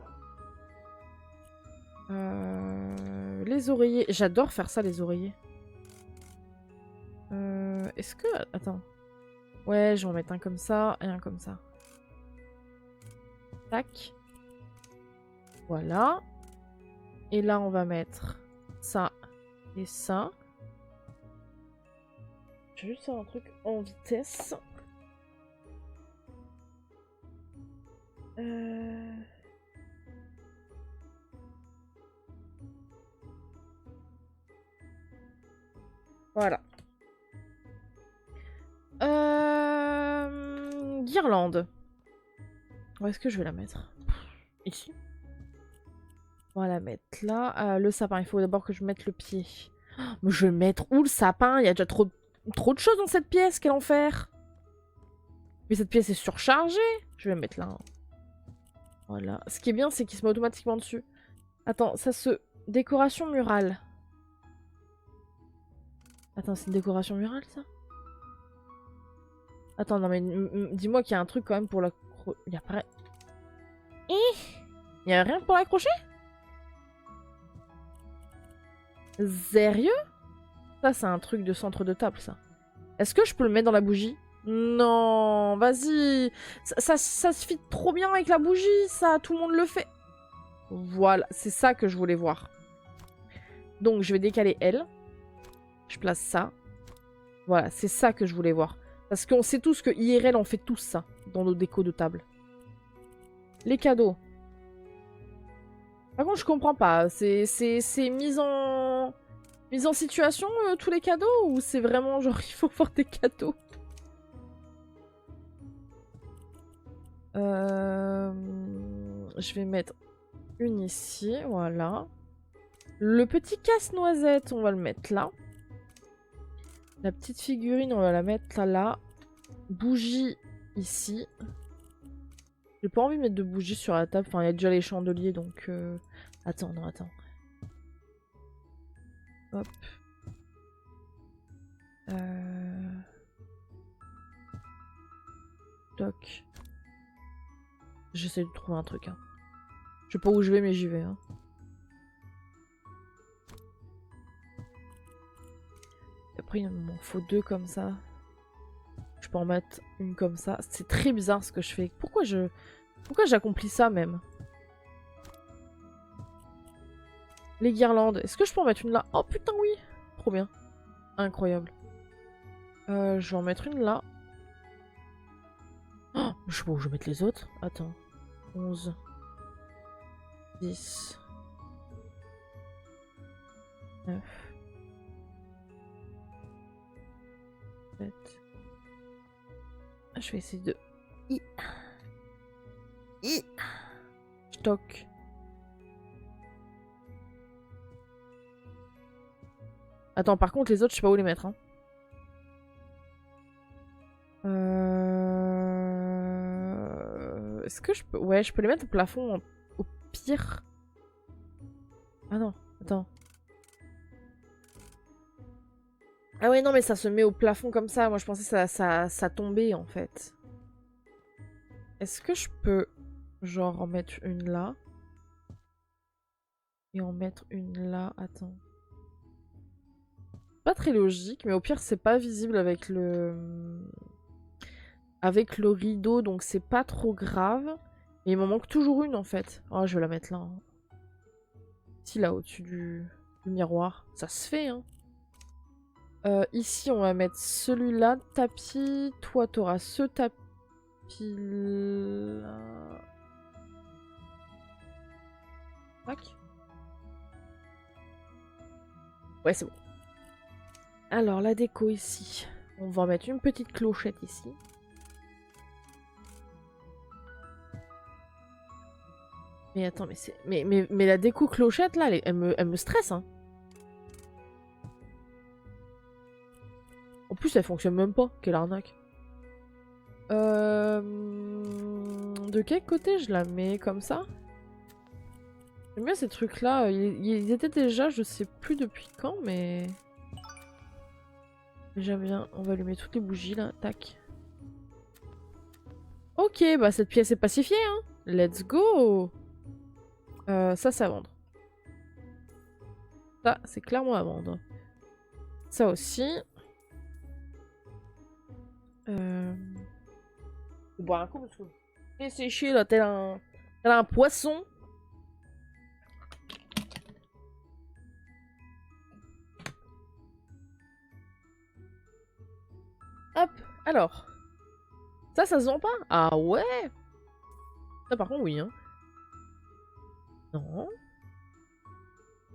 Les oreillers. J'adore faire ça, les oreillers. Est-ce que... Attends. Ouais, je vais en mettre un comme ça et un comme ça. Tac. Voilà. Et là, on va mettre ça et ça. Je vais juste faire un truc en vitesse. Voilà. Guirlande. Où est-ce que je vais la mettre? Ici. On va la mettre là. Le sapin, il faut d'abord que je mette le pied. Oh, mais je vais mettre où le sapin? Il y a déjà trop de choses dans cette pièce, quel enfer! Mais cette pièce est surchargée. Je vais la mettre là. Voilà. Ce qui est bien, c'est qu'il se met automatiquement dessus. Attends, ça se... Décoration murale. Attends, c'est une décoration murale, ça? Attends, non mais dis-moi qu'il y a un truc quand même pour la... Il y a pas... Il y a rien pour l'accrocher? Sérieux? Ça, c'est un truc de centre de table, ça. Est-ce que je peux le mettre dans la bougie? Non, vas-y. Ça se fit trop bien avec la bougie, ça. Tout le monde le fait. Voilà, c'est ça que je voulais voir. Donc, je vais décaler elle. Je place ça. Voilà, c'est ça que je voulais voir. Parce qu'on sait tous que IRL, on fait tous ça dans nos décos de table. Les cadeaux. Par contre, je comprends pas. C'est mise en situation, tous les cadeaux? Ou c'est vraiment genre, il faut voir des cadeaux? Je vais mettre une ici, voilà. Le petit casse-noisette, on va le mettre là. La petite figurine, on va la mettre là. Bougie ici. J'ai pas envie de mettre de bougies sur la table. Enfin, il y a déjà les chandeliers, donc... Attends, non, attends. Hop. Toc. J'essaie de trouver un truc. Hein. Je sais pas où je vais, mais j'y vais. Hein. Après, il m'en faut deux comme ça. Je peux en mettre une comme ça. C'est très bizarre ce que je fais. Pourquoi j'accomplis ça même? Les guirlandes. Est-ce que je peux en mettre une là? Oh putain oui. Trop bien. Incroyable. Je vais en mettre une là. Oh, je sais pas où je vais mettre les autres. Attends. 11. 10. 9. 7. Je vais essayer de... Stock. Attends, par contre, les autres, je sais pas où les mettre. Hein. Est-ce que je peux... Ouais, je peux les mettre au plafond au pire. Ah non, attends. Ah ouais, non, mais ça se met au plafond comme ça. Moi, je pensais que ça tombait, en fait. Est-ce que je peux, genre, en mettre une là? Et en mettre une là? Attends. Pas très logique, mais au pire, c'est pas visible avec le... Avec le rideau, donc c'est pas trop grave. Mais il m'en manque toujours une, en fait. Oh, je vais la mettre là. Hein. Ici, là, au-dessus du miroir. Ça se fait, hein. Ici, on va mettre celui-là, tapis. Toi, t'auras ce tapis-là. Tac. Ouais, c'est bon. Alors, la déco ici. On va en mettre une petite clochette ici. Mais attends, mais c'est... Mais la déco clochette, là, elle me stresse, hein. En plus, elle fonctionne même pas. Quelle arnaque. De quel côté je la mets? Comme ça? J'aime bien ces trucs-là. Ils étaient déjà, je sais plus depuis quand, mais... J'aime bien. On va allumer toutes les bougies, là. Tac. Ok, bah cette pièce est pacifiée, hein. Let's go. Ça, c'est à vendre. Ça, c'est clairement à vendre. Ça aussi. Je vais boire un coup parce que je vais sécher là, tel un poisson. Hop, alors. Ça se vend pas? Ah ouais? Ça par contre, oui, hein. Non.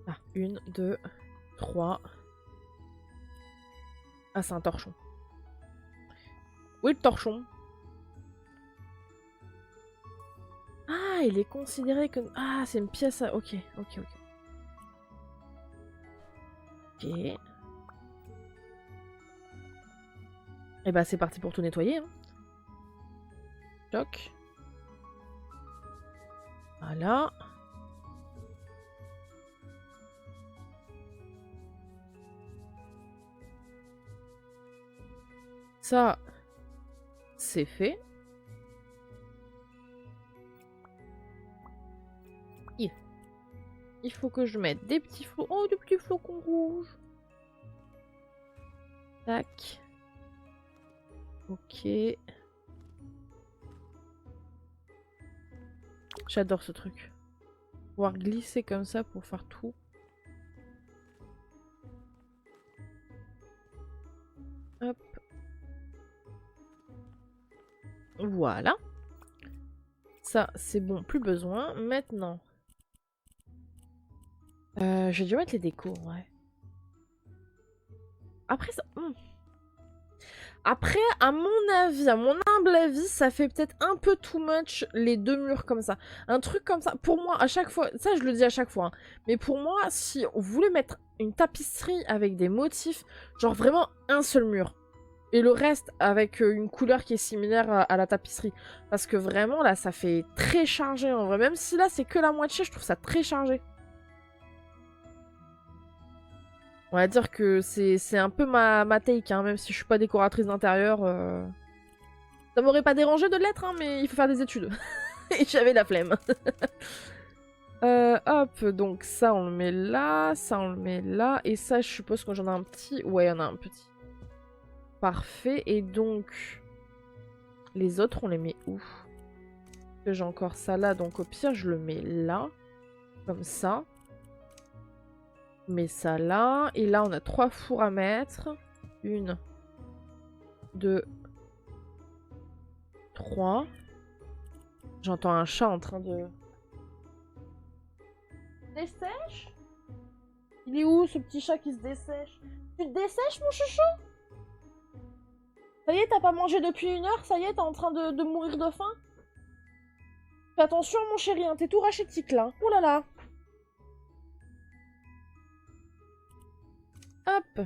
Ah, 1, 2, 3. Ah, c'est un torchon. Oui, le torchon. Ah, il est considéré comme... Ah, c'est une pièce à... Ok, ok, ok. Ok. Et bah, c'est parti pour tout nettoyer, hein. Choc. Voilà. Ça, c'est fait. Il faut que je mette des petits flocons. Oh, des petits flocons rouges. Tac. Ok. J'adore ce truc. Pouvoir glisser comme ça pour faire tout. Hop. Voilà. Ça, c'est bon, plus besoin. Maintenant. J'ai dû mettre les décos, ouais. Après, ça... Après, à mon avis, à mon humble avis, ça fait peut-être un peu too much les deux murs comme ça. Un truc comme ça, pour moi, à chaque fois, ça je le dis à chaque fois, hein, mais pour moi, si on voulait mettre une tapisserie avec des motifs, genre vraiment un seul mur, et le reste avec une couleur qui est similaire à la tapisserie, parce que vraiment, là, ça fait très chargé en vrai, même si là, c'est que la moitié, je trouve ça très chargé. On va dire que c'est un peu ma take, hein, même si je suis pas décoratrice d'intérieur. Ça m'aurait pas dérangé de l'être, hein, mais il faut faire des études. Et j'avais la flemme. Hop, donc ça on le met là, ça on le met là, et ça je suppose que j'en ai un petit. Ouais, il y en a un petit. Parfait, et donc les autres on les met où? Que j'ai encore ça là, donc au pire je le mets là, comme ça. Je mets ça là, et là on a 3 fours à mettre. 1, 2, 3. J'entends un chat en train de... Dessèche? Il est où ce petit chat qui se dessèche? Tu te dessèches mon chouchou? Ça y est, t'as pas mangé depuis 1 heure? Ça y est, t'es en train de mourir de faim? Fais attention mon chéri, hein, t'es tout rachitique là. Oh là là. Hop.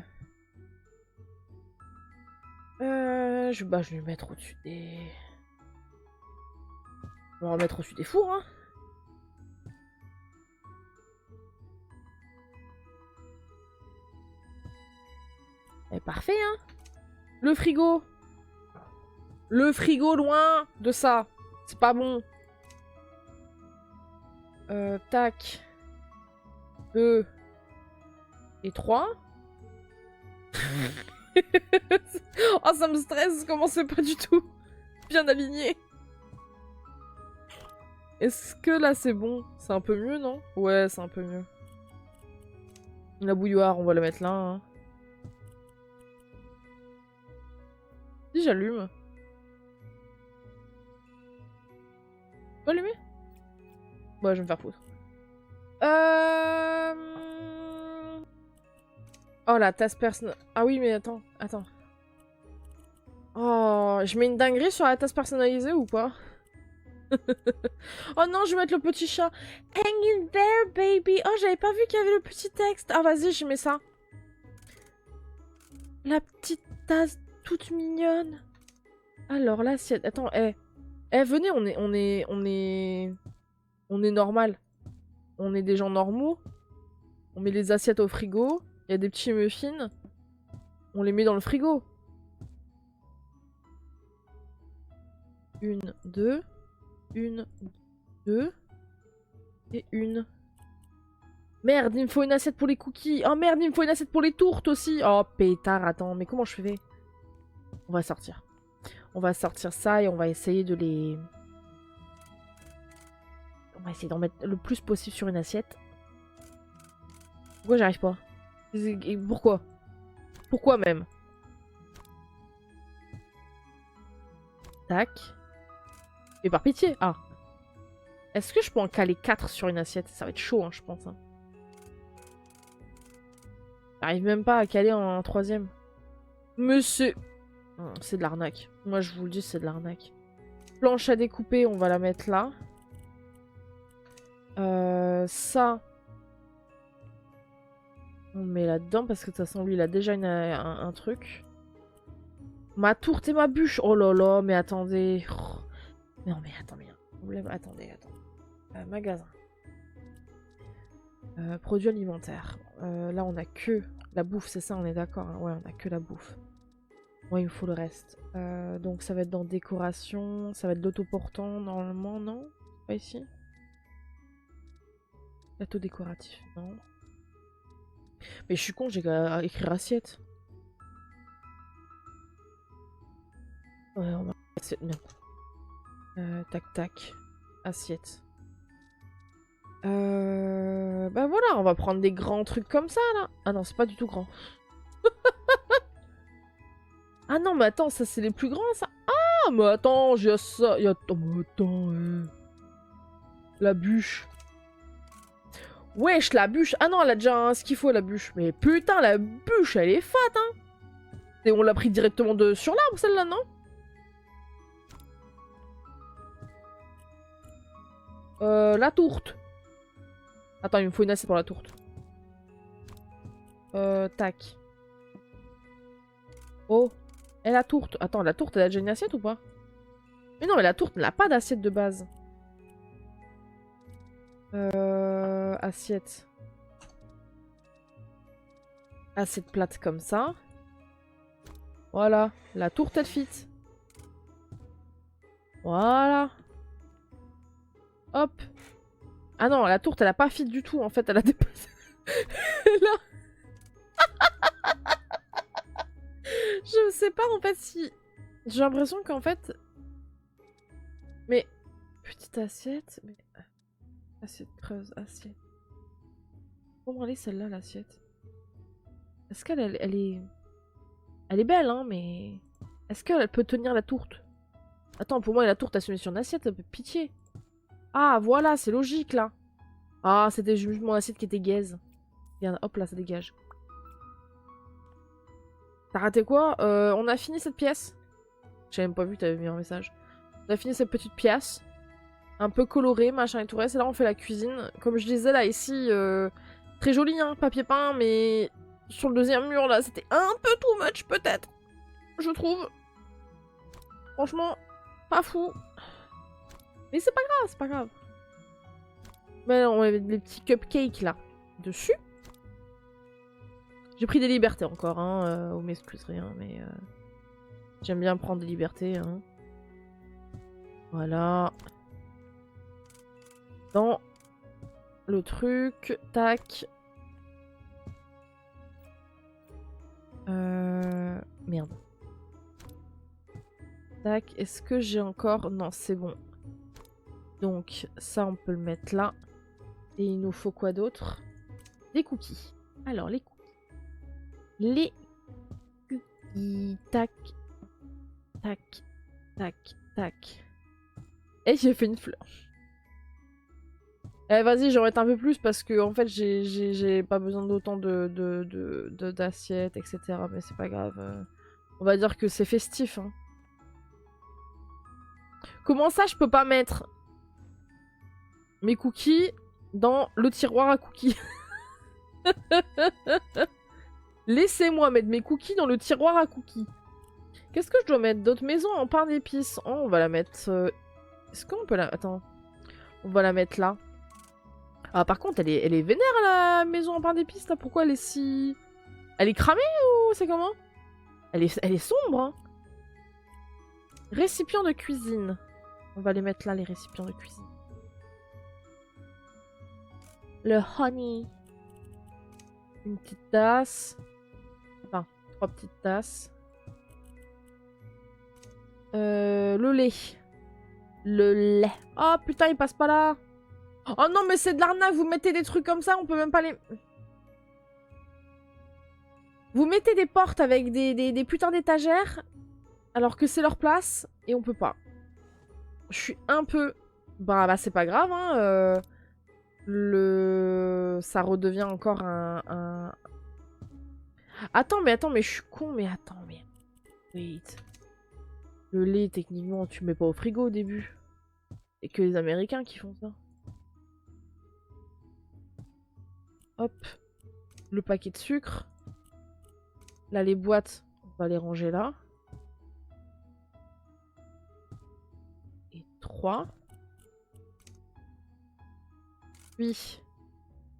Je vais le mettre au-dessus des... On va en mettre au-dessus des fours, hein. Et parfait, hein. Le frigo. Le frigo loin de ça. C'est pas bon. Tac. 2. Et 3. Oh, ça me stresse, comment c'est pas du tout bien aligné. Est-ce que là c'est bon? C'est un peu mieux, non? Ouais, c'est un peu mieux. La bouilloire, on va la mettre là. Hein. Si j'allume. Tu peux allumer? Ouais, je vais me faire foutre. Oh, la tasse personnelle. Ah oui, mais attends. Oh, je mets une dinguerie sur la tasse personnalisée ou pas? Oh non, je vais mettre le petit chat. Hang in there, baby. Oh, j'avais pas vu qu'il y avait le petit texte. Ah, vas-y, je mets ça. La petite tasse toute mignonne. Alors, l'assiette. Attends, Eh, venez, on est normal. On est des gens normaux. On met les assiettes au frigo. Il y a des petits muffins. On les met dans le frigo. 1, 2. 1, 2. Et 1. Merde, il me faut une assiette pour les cookies. Oh merde, il me faut une assiette pour les tourtes aussi. Oh pétard, attends, mais comment je fais? On va sortir. On va sortir ça et on va essayer de les... On va essayer d'en mettre le plus possible sur une assiette. Pourquoi j'arrive pas? Pourquoi? Pourquoi même? Tac. Et par pitié. Ah. Est-ce que je peux en caler 4 sur une assiette? Ça va être chaud, hein, je pense. Hein. J'arrive même pas à caler en troisième. Monsieur... C'est de l'arnaque. Moi, je vous le dis, c'est de l'arnaque. Planche à découper, on va la mettre là. Ça... On met là-dedans, parce que de toute façon, lui, il a déjà un truc. Ma tourte et ma bûche. Oh là là, mais attendez. Oh. Non, mais attendez. Attendez. Magasin. Produits alimentaires. Là, on a que la bouffe, c'est ça, on est d'accord. Hein, ouais, on a que la bouffe. Ouais, il me faut le reste. Donc, ça va être dans décoration. Ça va être l'autoportant, normalement, non? Pas ici. Plateau décoratif, non. Mais je suis con, j'ai qu'à écrire assiette. Ouais, on va... Non. Tac, tac. Assiette. Bah voilà, on va prendre des grands trucs comme ça, là. Ah non, c'est pas du tout grand. Ah non, mais attends, ça, c'est les plus grands, ça. Ah, mais attends, j'ai ça. Attends, mais attends, La bûche. Wesh, la bûche. Ah non, elle a déjà ce qu'il faut, la bûche. Mais putain, la bûche, elle est fat, hein. Et on l'a pris directement sur l'arbre, celle-là, non? La tourte. Attends, il me faut une assiette pour la tourte. Tac. Oh. Et la tourte. Attends, la tourte, elle a déjà une assiette ou pas? Mais non, mais la tourte n'a pas d'assiette de base. Assiette. Assiette plate comme ça. Voilà. La tourte, elle fit. Voilà. Hop. Ah non, la tourte, elle a pas fit du tout, en fait. Elle a dépassé. Là. Je sais pas, en fait, si... J'ai l'impression qu'en fait... Mais... Petite assiette... Mais... Assiette creuse, assiette... Comment elle est, celle-là, l'assiette? Est-ce qu'elle elle est... Elle est belle, hein, mais... Est-ce qu'elle peut tenir la tourte? Attends, pour moi, la tourte, elle se met sur une assiette, un peu pitié. Ah, voilà, c'est logique, là. Ah, c'était juste mon assiette qui était gaze. Regarde, hop, là, ça dégage. T'as raté quoi? On a fini cette pièce. J'ai même pas vu que t'avais mis un message. On a fini cette petite pièce. Un peu colorée, machin et tout reste. Et là, on fait la cuisine. Comme je disais, là, ici, très joli, hein, papier peint, mais sur le deuxième mur, là, c'était un peu too much, peut-être. Je trouve. Franchement, pas fou. Mais c'est pas grave, c'est pas grave. Mais on avait des petits cupcakes, là, dessus. J'ai pris des libertés encore, hein, vous m'excuserez, hein, mais j'aime bien prendre des libertés, hein. Voilà. Dans le truc, tac. Merde. Tac, est-ce que j'ai encore... Non, c'est bon. Donc, ça, on peut le mettre là. Et il nous faut quoi d'autre? Des cookies. Alors, les cookies. Les cookies. Tac. Tac. Tac. Tac. Et j'ai fait une fleur. Eh, vas-y, j'en mets un peu plus parce que, en fait, j'ai pas besoin d'autant d'assiettes, etc. Mais c'est pas grave. On va dire que c'est festif, hein. Comment ça, je peux pas mettre mes cookies dans le tiroir à cookies? Laissez-moi mettre mes cookies dans le tiroir à cookies. Qu'est-ce que je dois mettre d'autres maisons en pain d'épices? Oh, on va la mettre Est-ce qu'on peut la... Attends. On va la mettre là. Ah, par contre, elle est vénère, la maison en pain d'épices, là. Pourquoi elle est si... Elle est cramée ou c'est comment? Elle est sombre, hein. Récipient de cuisine. On va les mettre là, les récipients de cuisine. Le honey. Une petite tasse. Enfin, 3 petites tasses. Le lait. Le lait. Oh putain, il passe pas là. Oh non, mais c'est de l'arnaque. Vous mettez des trucs comme ça, on peut même pas les... Vous mettez des portes avec des putains d'étagères, alors que c'est leur place, et on peut pas. Je suis un peu... Bah c'est pas grave, hein. Ça redevient encore un... Attends, mais je suis con, mais attends, mais... Wait. Le lait, techniquement, tu mets pas au frigo au début. Et que les Américains qui font ça. Hop. Le paquet de sucre. Là, les boîtes, on va les ranger là. Et 3. Oui.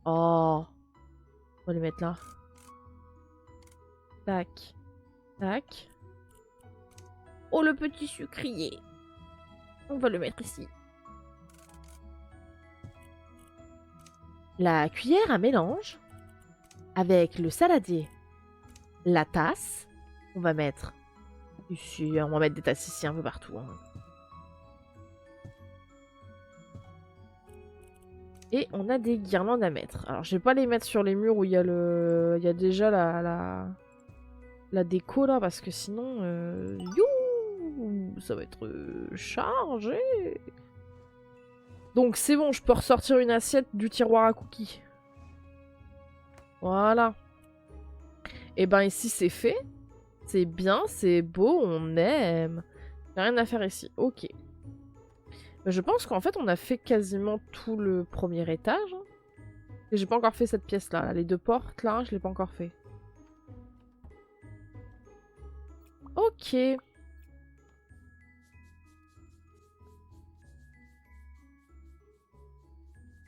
Oh. On va les mettre là. Tac. Tac. Oh, le petit sucrier. On va le mettre ici. La cuillère à mélange. Avec le saladier. La tasse. On va mettre ici. On va mettre des tasses ici un peu partout. Hein. Et on a des guirlandes à mettre. Alors, je vais pas les mettre sur les murs où il y a le... Il y a déjà la déco, là, parce que sinon... ça va être chargé. Donc, c'est bon, je peux ressortir une assiette du tiroir à cookies. Voilà. Et ben, ici, c'est fait. C'est bien, c'est beau, on aime. Y'a rien à faire ici. Ok. Je pense qu'en fait, on a fait quasiment tout le premier étage. Hein. Et j'ai pas encore fait cette pièce-là. Là. Les 2 portes, là, je l'ai pas encore fait. Ok.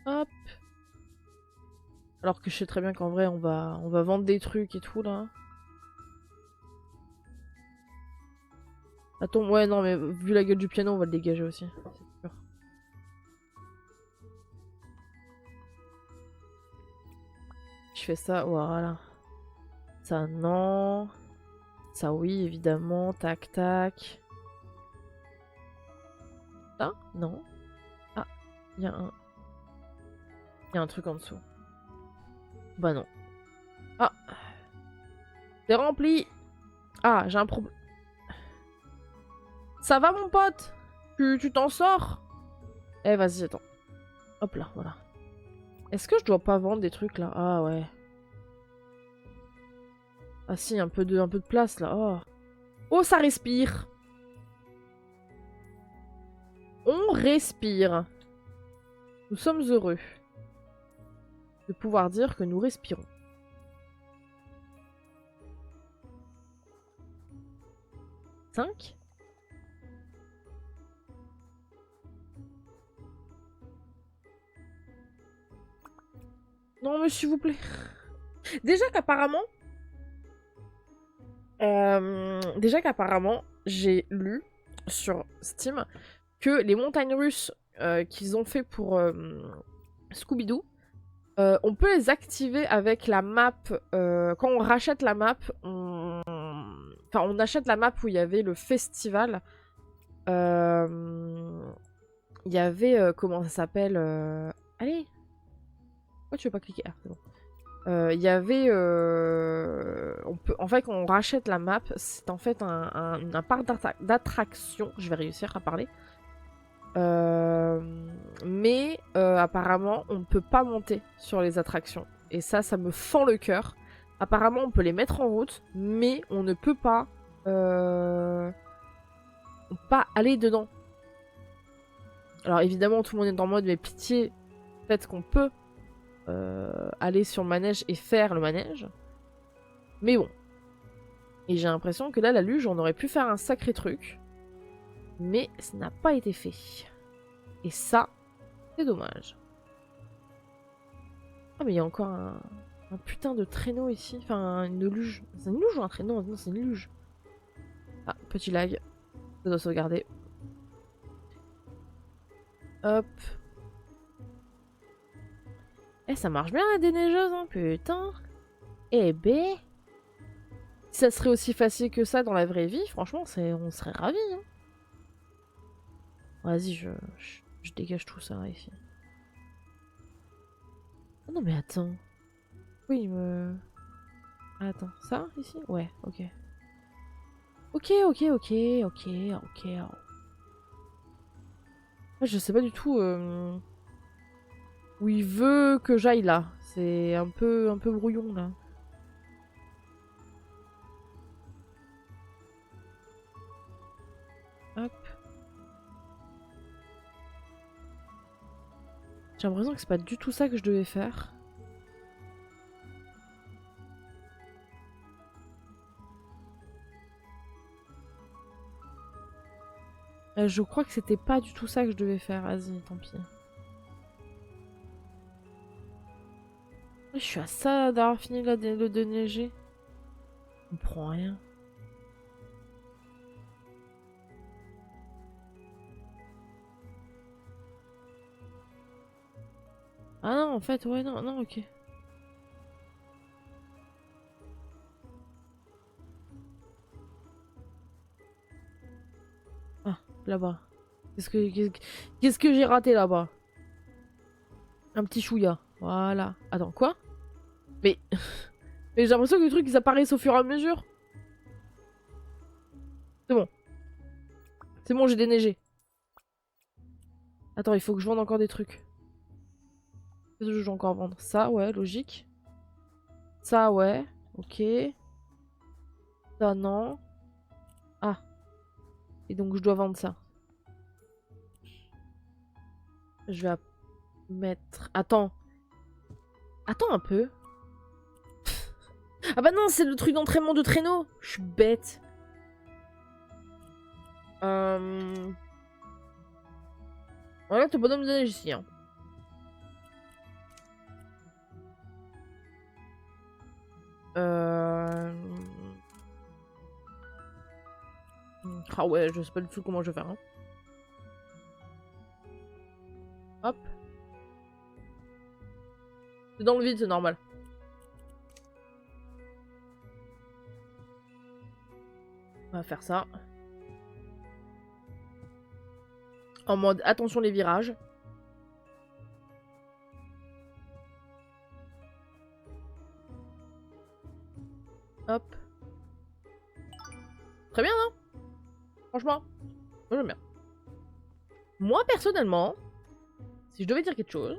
Hop. Alors que je sais très bien qu'en vrai, on va vendre des trucs et tout, là. Attends, ouais, non, mais vu la gueule du piano, on va le dégager aussi. C'est sûr. Je fais ça, voilà. Ça, non. Ça, oui, évidemment. Tac, tac. Là? Non. Ah, il y a un... Il y a un truc en dessous. Bah non. Ah. C'est rempli. Ah, j'ai un problème. Ça va, mon pote? Tu t'en sors? Eh, vas-y, attends. Hop là, voilà. Est-ce que je dois pas vendre des trucs, là? Ah, ouais. Ah si, un peu de place, là. Oh, oh ça respire. On respire. Nous sommes heureux de pouvoir dire que nous respirons. Cinq. Non, mais s'il vous plaît. Déjà qu'apparemment, j'ai lu sur Steam que les montagnes russes qu'ils ont fait pour Scooby-Doo, on peut les activer avec la map. Quand on rachète la map, enfin, on achète la map où il y avait le festival. Il y avait... comment ça s'appelle Allez. Pourquoi tu veux pas cliquer? Ah, c'est bon. Il y avait... En fait, quand on rachète la map, c'est en fait un parc d'attraction. Je vais réussir à parler. Mais apparemment, on ne peut pas monter sur les attractions. Et ça me fend le cœur. Apparemment, on peut les mettre en route, mais on ne peut pas... aller dedans. Alors évidemment, tout le monde est en mode, mais pitié, faites qu'on peut aller sur le manège et faire le manège. Mais bon. Et j'ai l'impression que là, la luge, on aurait pu faire un sacré truc. Mais ça n'a pas été fait. Et ça, c'est dommage. Ah mais il y a encore un putain de traîneau ici. Enfin, une luge. C'est une luge ou un traîneau? Non, c'est une luge. Ah, petit lag. Ça doit sauvegarder. Hop. Eh, ça marche bien la déneigeuse, hein, putain. Eh ben. Si ça serait aussi facile que ça dans la vraie vie, franchement, on serait ravis. Hein. Vas-y, je dégage tout ça ici. Oh non mais attends. Oui, il me... Ah, attends, ça ici? Ouais, ok. Ok. Je sais pas du tout où il veut que j'aille là. C'est un peu brouillon là. Hop. J'ai l'impression que c'est pas du tout ça que je devais faire. Je crois que c'était pas du tout ça que je devais faire. Vas-y, tant pis. Je suis à ça d'avoir fini le déneiger. Je comprends rien. Ah non, en fait, ouais, non, ok. Ah, là-bas. Qu'est-ce que j'ai raté là-bas? Un petit chouïa. Voilà. Attends, quoi? Mais... Mais j'ai l'impression que les trucs ils apparaissent au fur et à mesure. C'est bon. C'est bon, j'ai déneigé. Attends, il faut que je vende encore des trucs. Qu'est-ce que je dois encore vendre? Ça, ouais, logique. Ça, ouais. Ok. Ça, non. Ah. Et donc, je dois vendre ça. Je vais mettre... Attends. Attends un peu. Ah bah non, c'est le truc d'entraînement de traîneau. Je suis bête. Voilà, ton bonhomme de neige ici. Hein. Ah ouais, je sais pas du tout comment je vais faire. Hein. Hop. C'est dans le vide, c'est normal. On va faire ça. En mode attention les virages. Hop. Très bien, non? Franchement, moi j'aime bien. Moi personnellement, si je devais dire quelque chose,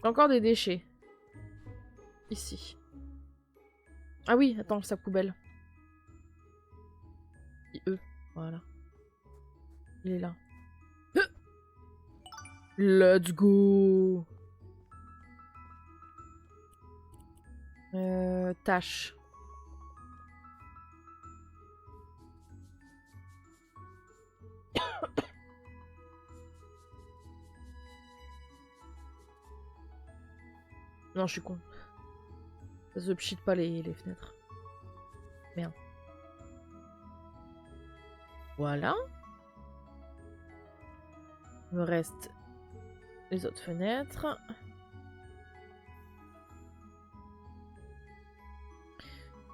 encore des déchets. Ici. Ah oui, attends, sa poubelle. Voilà. Il est là. Let's go. Tâche. Non, je suis con. Ça se pchite pas les fenêtres. Merde. Voilà. Il me reste les autres fenêtres.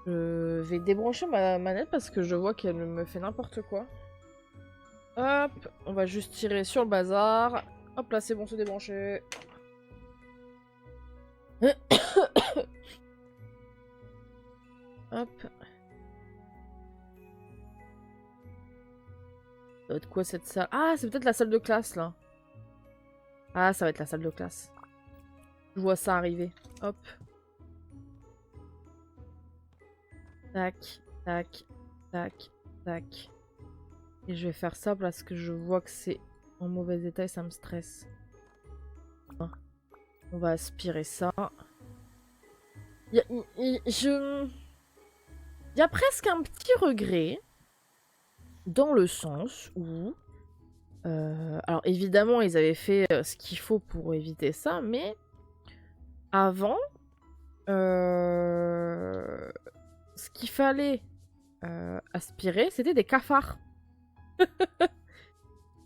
Je vais débrancher ma manette parce que je vois qu'elle me fait n'importe quoi. Hop, on va juste tirer sur le bazar. Hop là, c'est bon, c'est débranché. Hop. Ça va être quoi cette salle? Ah, c'est peut-être la salle de classe là. Ah, ça va être la salle de classe. Je vois ça arriver. Hop. Tac, tac, tac, tac. Et je vais faire ça parce que je vois que c'est en mauvais état et ça me stresse. On va aspirer ça. Il y a presque un petit regret. Dans le sens où... alors évidemment, ils avaient fait ce qu'il faut pour éviter ça, mais avant, ce qu'il fallait aspirer, c'était des cafards.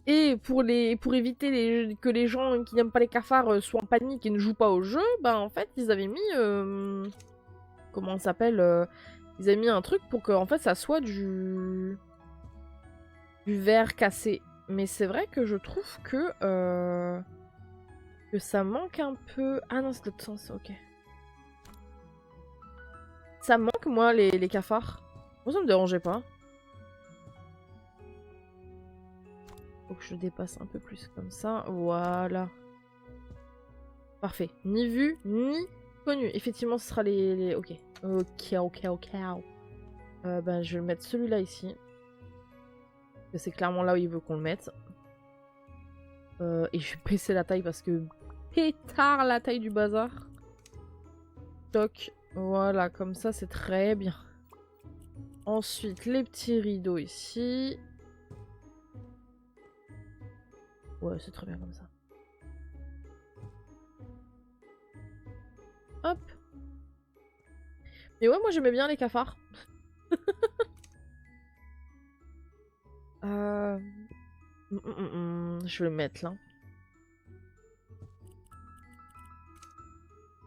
Et pour éviter que les gens qui n'aiment pas les cafards soient en panique et ne jouent pas au jeu, bah en fait, ils avaient mis... comment ça s'appelle ils avaient mis un truc pour que en fait, ça soit du verre cassé. Mais c'est vrai que je trouve que ça manque un peu... Ah non, c'est l'autre sens, ok. Ça me manque, moi, les cafards. Moi, ça me dérangeait pas. Faut que je dépasse un peu plus comme ça. Voilà. Parfait. Ni vu, ni connu. Effectivement, ce sera les... Ok. Ok. Ben, je vais le mettre celui-là ici. Parce que c'est clairement là où il veut qu'on le mette. Et je vais baisser la taille parce que... Pétard la taille du bazar. Toc. Voilà, comme ça, c'est très bien. Ensuite, les petits rideaux ici. Ouais, c'est très bien comme ça. Hop. Mais ouais, moi j'aimais bien les cafards. Je vais le mettre là.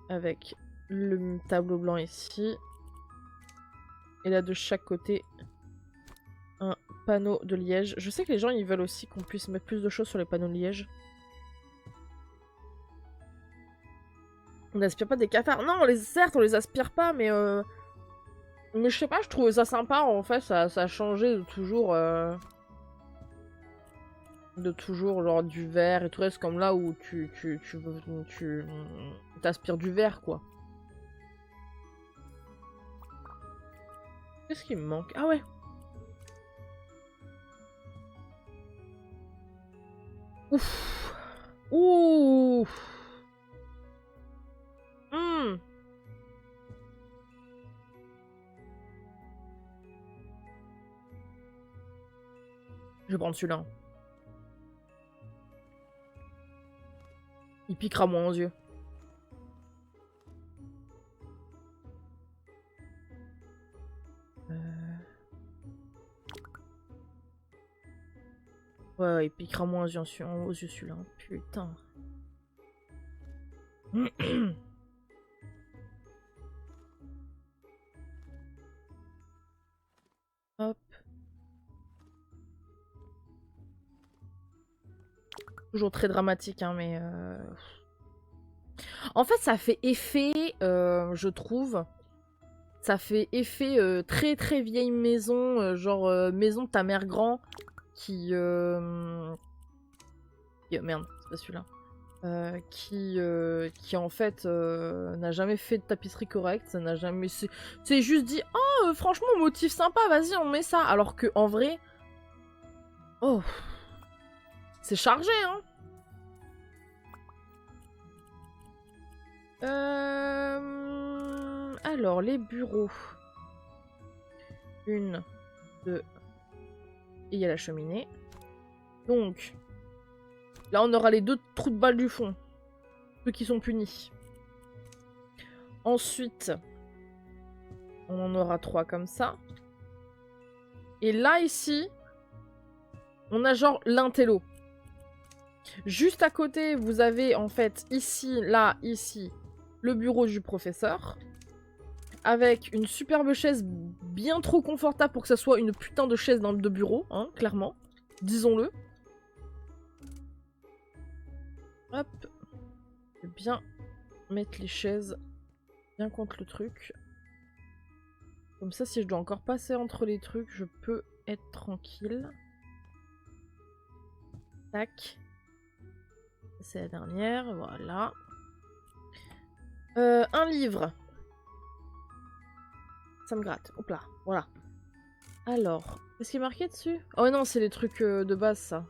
Avec le tableau blanc ici. Et là de chaque côté, un panneau de liège. Je sais que les gens ils veulent aussi qu'on puisse mettre plus de choses sur les panneaux de liège. On n'aspire pas des cafards. Non, certes, on les aspire pas, mais je sais pas, je trouvais ça sympa, en fait, ça a changé de toujours... genre, du verre et tout reste comme là où tu t'aspires du verre, quoi. Qu'est-ce qui me manque? Ah ouais. Ouf. Ouf. Je vais prendre celui-là. Il piquera moins aux yeux. Ouais, il piquera moins aux yeux celui-là. Putain. Hop. Toujours très dramatique, hein, mais... En fait, ça fait effet, je trouve... Ça fait effet très très vieille maison, genre maison de ta mère grand, qui... Merde, c'est pas celui-là. Qui en fait n'a jamais fait de tapisserie correcte, ça n'a jamais... C'est juste dit, oh franchement motif sympa, vas-y on met ça, alors que en vrai... Oh... C'est chargé, hein. Alors, les bureaux. 1, 2... Et il y a la cheminée. Donc... Là, on aura les 2 trous de balles du fond. Ceux qui sont punis. Ensuite... On en aura 3 comme ça. Et là, ici... On a genre l'intello. Juste à côté, vous avez en fait ici, là, ici, le bureau du professeur. Avec une superbe chaise bien trop confortable pour que ça soit une putain de chaise de bureau, hein, clairement. Disons-le. Hop. Je vais bien mettre les chaises bien contre le truc. Comme ça, si je dois encore passer entre les trucs, je peux être tranquille. Tac. C'est la dernière, voilà. Un livre. Ça me gratte. Hop là, voilà. Alors, qu'est-ce qui est marqué dessus? Oh non, c'est les trucs de base, ça.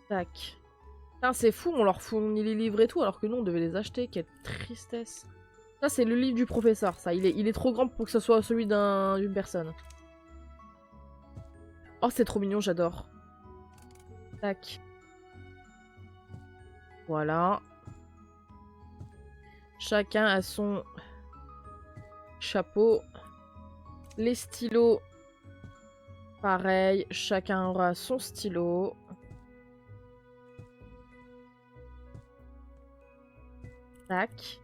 Tac. Putain, c'est fou, on leur fournit les livres et tout, alors que nous, on devait les acheter. Quelle tristesse. Ça, c'est le livre du professeur, ça. Il est trop grand pour que ce soit celui d'une personne. Oh, c'est trop mignon, j'adore. Tac. Voilà. Chacun a son chapeau. Les stylos, pareil. Chacun aura son stylo. Tac.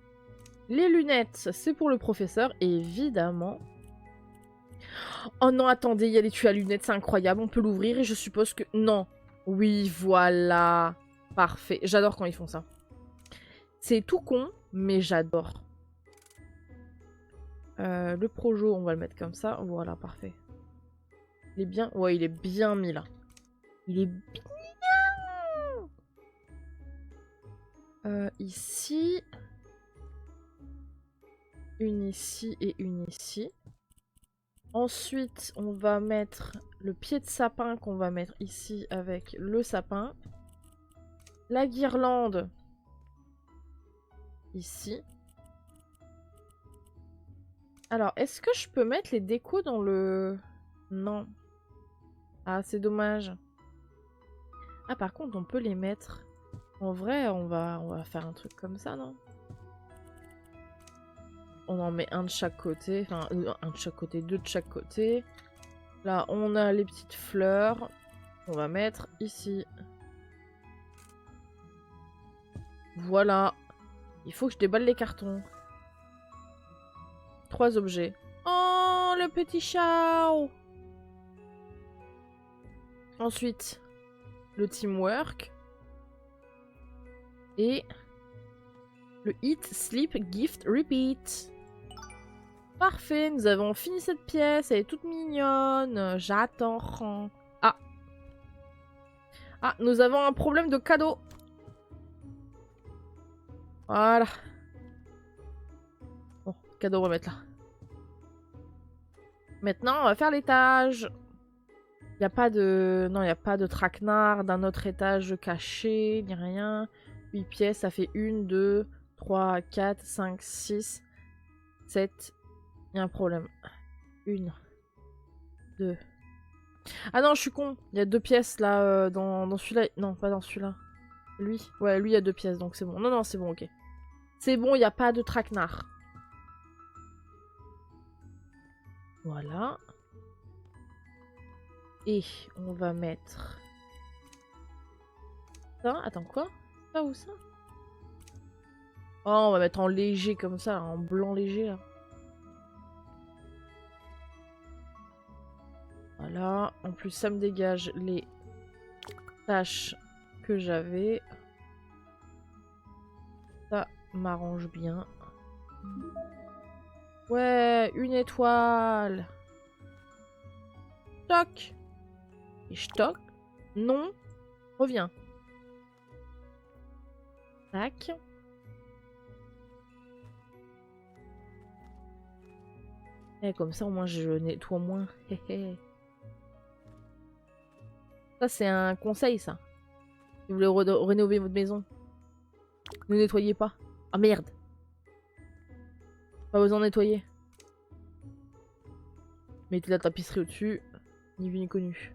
Les lunettes, c'est pour le professeur, évidemment. Oh non, attendez, il y a l'étui à lunettes, c'est incroyable. On peut l'ouvrir et je suppose que... Non. Oui, voilà. Parfait. J'adore quand ils font ça. C'est tout con, mais j'adore. Le projo, on va le mettre comme ça. Voilà, parfait. Il est bien... Ouais, il est bien mis là. Il est bien. Ici. Une ici et une ici. Ensuite, on va mettre le pied de sapin qu'on va mettre ici avec le sapin. La guirlande. Ici. Alors, est-ce que je peux mettre les décos dans le... Non. Ah, c'est dommage. Ah, par contre, on peut les mettre... En vrai, on va faire un truc comme ça, non? On en met un de chaque côté. Enfin, un de chaque côté, deux de chaque côté. Là, on a les petites fleurs. On va mettre ici. Voilà. Il faut que je déballe les cartons. 3 objets. Oh, le petit chat! Ensuite, le teamwork. Et le Eat, Sleep, Gift, Repeat. Parfait, nous avons fini cette pièce. Elle est toute mignonne. J'attends. Ah. Ah, nous avons un problème de cadeau. Voilà. Bon, cadeau, on va mettre là. Maintenant, on va faire l'étage. Il n'y a pas de... Non, il n'y a pas de traquenard d'un autre étage caché, ni rien. 8 pièces, ça fait 1, 2, 3, 4, 5, 6, 7. Il y a un problème. 1, 2. Ah non, je suis con. Il y a 2 pièces là dans celui-là. Non, pas dans celui-là. Lui. Ouais, lui, il y a 2 pièces, donc c'est bon. Non, non, c'est bon, ok. C'est bon, il n'y a pas de traquenard. Voilà. Et on va mettre... Ça, attends, quoi? Ça ou ça? Oh, on va mettre en léger comme ça, en blanc léger là. Voilà. En plus, ça me dégage les tâches que j'avais. Ça m'arrange bien. Ouais, une étoile. Toc. Et je toc. Non. Reviens. Tac. Et comme ça, au moins, je nettoie moins. Ça, c'est un conseil, ça. Si vous voulez rénover votre maison, ne nettoyez pas. Ah merde. Pas besoin de nettoyer. Mettez la tapisserie au-dessus. Ni vu ni connu.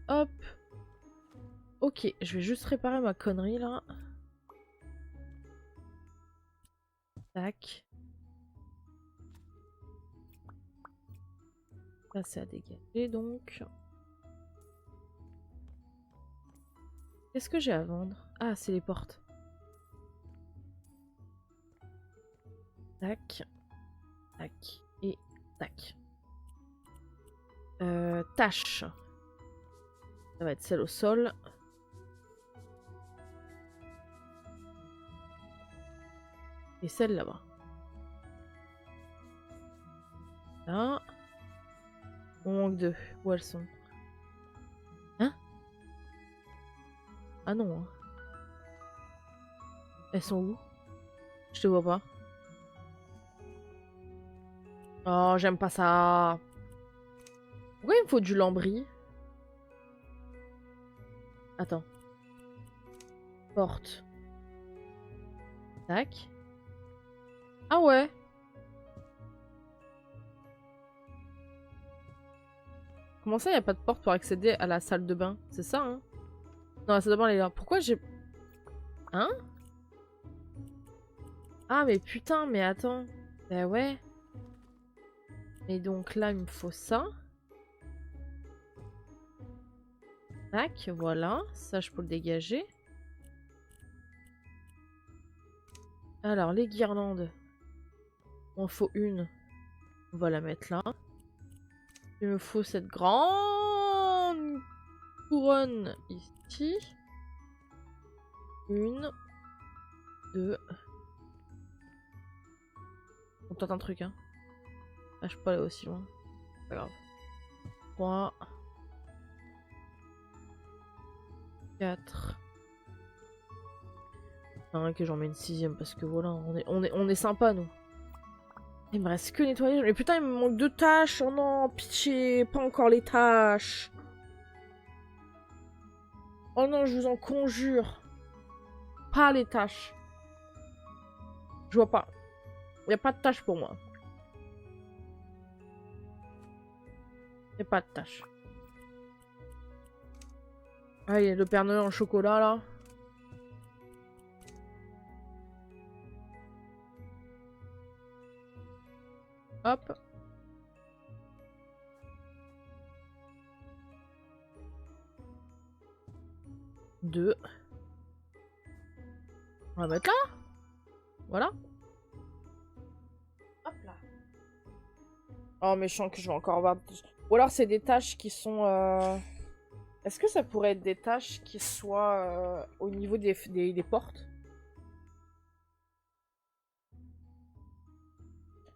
Hop. Ok, je vais juste réparer ma connerie, là. Tac. Ça, c'est à dégager, donc. Qu'est-ce que j'ai à vendre? Ah, c'est les portes. Tac. Tac. Et tac. Tâche. Ça va être celle au sol. Et celle là-bas. Là. On manque 2. Où elles sont? Hein? Ah non. Hein. Elles sont où? Je te vois pas. Oh, j'aime pas ça. Pourquoi il me faut du lambris? Attends. Porte. Tac. Ah ouais. Comment ça, y a pas de porte pour accéder à la salle de bain? C'est ça, hein? Non, la salle de bain, elle est là. Pourquoi j'ai... Hein? Ah, mais putain, mais attends. Bah ouais. Et donc là, il me faut ça. Tac, voilà. Ça, je peux le dégager. Alors, les guirlandes. Il en faut une. On va la mettre là. Il me faut cette grande couronne ici. Une. Deux. On tente un truc, hein. Ah, je peux pas aller aussi loin. Pas grave. 3. 4. Que j'en mets une 6ème parce que voilà, on est sympa nous. Il me reste que nettoyer. Mais putain, il me manque 2 tâches. Oh non, pitié, pas encore les tâches. Oh non, je vous en conjure. Pas les tâches. Je vois pas. Il n'y a pas de tâches pour moi. Il n'y a pas de tâches. Ah, il y a le Père Noël en chocolat là. Hop. Deux. On va mettre là. Voilà. Hop là. Oh, mais je sens que je vais encore avoir... Ou alors c'est des tâches qui sont... Est-ce que ça pourrait être des tâches qui soient au niveau des portes?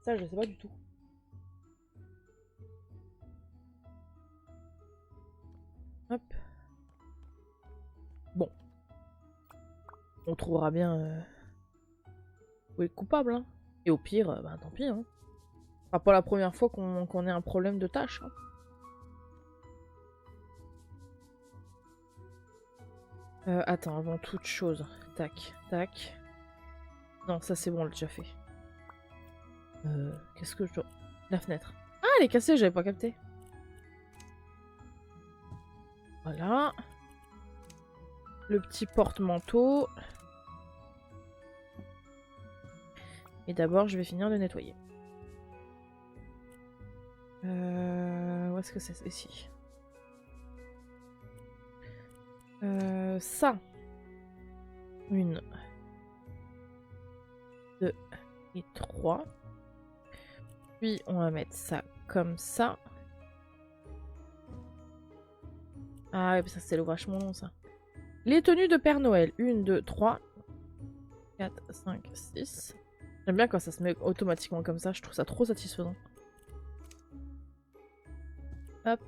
Ça, je sais pas du tout. Hop. Bon. On trouvera bien où est le coupable. Hein. Et au pire, bah tant pis. Hein. Ce sera pas la première fois qu'on ait un problème de tâche. Hein. Attends, avant toute chose. Tac, tac. Non, ça c'est bon, on l'a déjà fait. Qu'est-ce que je dois... La fenêtre. Ah, elle est cassée, j'avais pas capté. Voilà. Le petit porte-manteau. Et d'abord, je vais finir de nettoyer. Où est-ce que c'est ici? Ça. 1, 2 et 3. Puis on va mettre ça comme ça. Ah ouais, ça c'est le vachement long ça. Les tenues de Père Noël. 1, 2, 3, 4, 5, 6. J'aime bien quand ça se met automatiquement comme ça. Je trouve ça trop satisfaisant. Hop.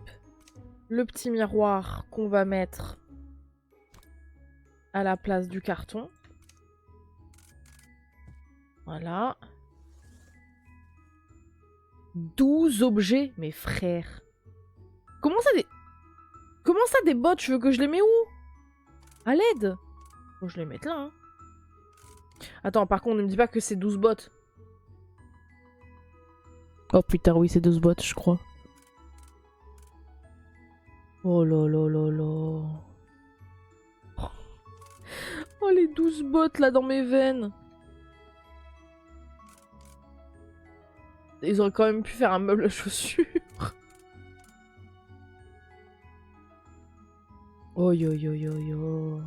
Le petit miroir qu'on va mettre à la place du carton. Voilà. 12 objets, mes frères. Comment ça des bottes? Tu veux que je les mets où? À l'aide. Faut que je les mette là. Hein. Attends, par contre, ne me dis pas que c'est 12 bottes. Oh putain, oui, c'est 12 bottes, je crois. Oh là là là là. Oh, les 12 bottes là dans mes veines. Ils auraient quand même pu faire un meuble à chaussures. Oh yo yo yo yo.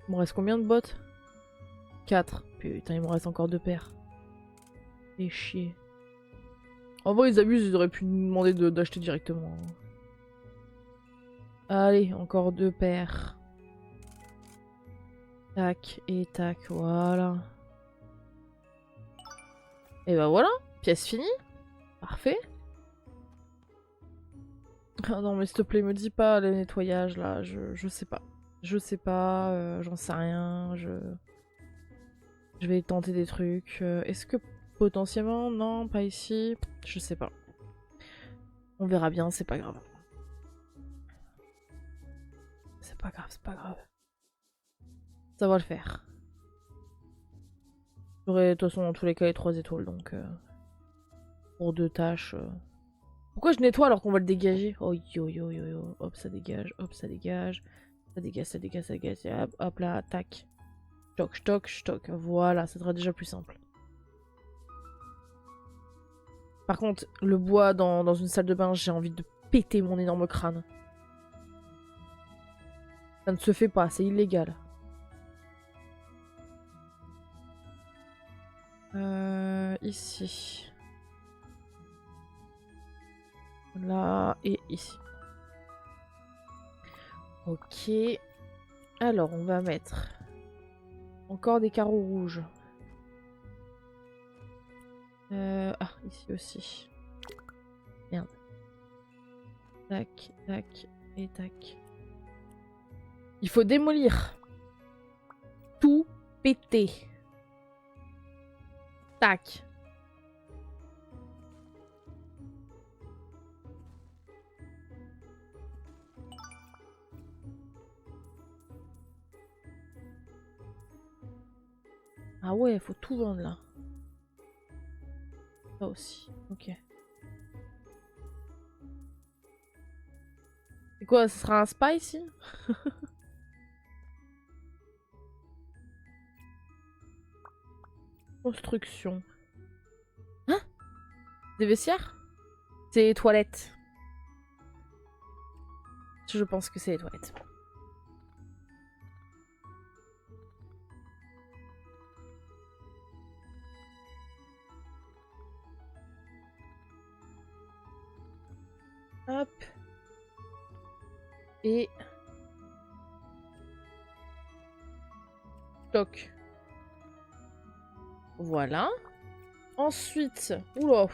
Il me reste combien de bottes? 4. Putain, il me reste encore 2 paires. Et chier. En vrai, ils abusent, ils auraient pu nous demander d'acheter directement. Allez, encore 2 paires. Tac et tac, voilà. Et bah voilà, pièce finie. Parfait. Ah non, mais s'il te plaît, me dis pas le nettoyage là, je sais pas. Je sais pas, j'en sais rien, je vais tenter des trucs. Est-ce que potentiellement, non, pas ici, je sais pas. On verra bien, c'est pas grave. C'est pas grave, c'est pas grave. Ça va le faire. J'aurai de toute façon dans tous les cas les 3 étoiles donc... Pour 2 tâches. Pourquoi je nettoie alors qu'on va le dégager? Oh yo yo yo yo. Hop, ça dégage, hop, ça dégage. Ça dégage, ça dégage, ça dégage. Hop, hop là, tac. Stock, stock, stock. Voilà, ça sera déjà plus simple. Par contre, le bois dans une salle de bain, j'ai envie de péter mon énorme crâne. Ça ne se fait pas, c'est illégal. Ici. Là et ici. Ok. Alors, on va mettre encore des carreaux rouges. Ah, ici aussi. Merde. Tac, tac et tac. Il faut démolir. Tout péter. Tac. Ah ouais, faut tout vendre là. Ça aussi, ok. C'est quoi, ce sera un spa ici? Construction. Hein? Des vestiaires? C'est les toilettes. Je pense que c'est les toilettes. Hop. Et... Stock. Voilà. Ensuite... Oula.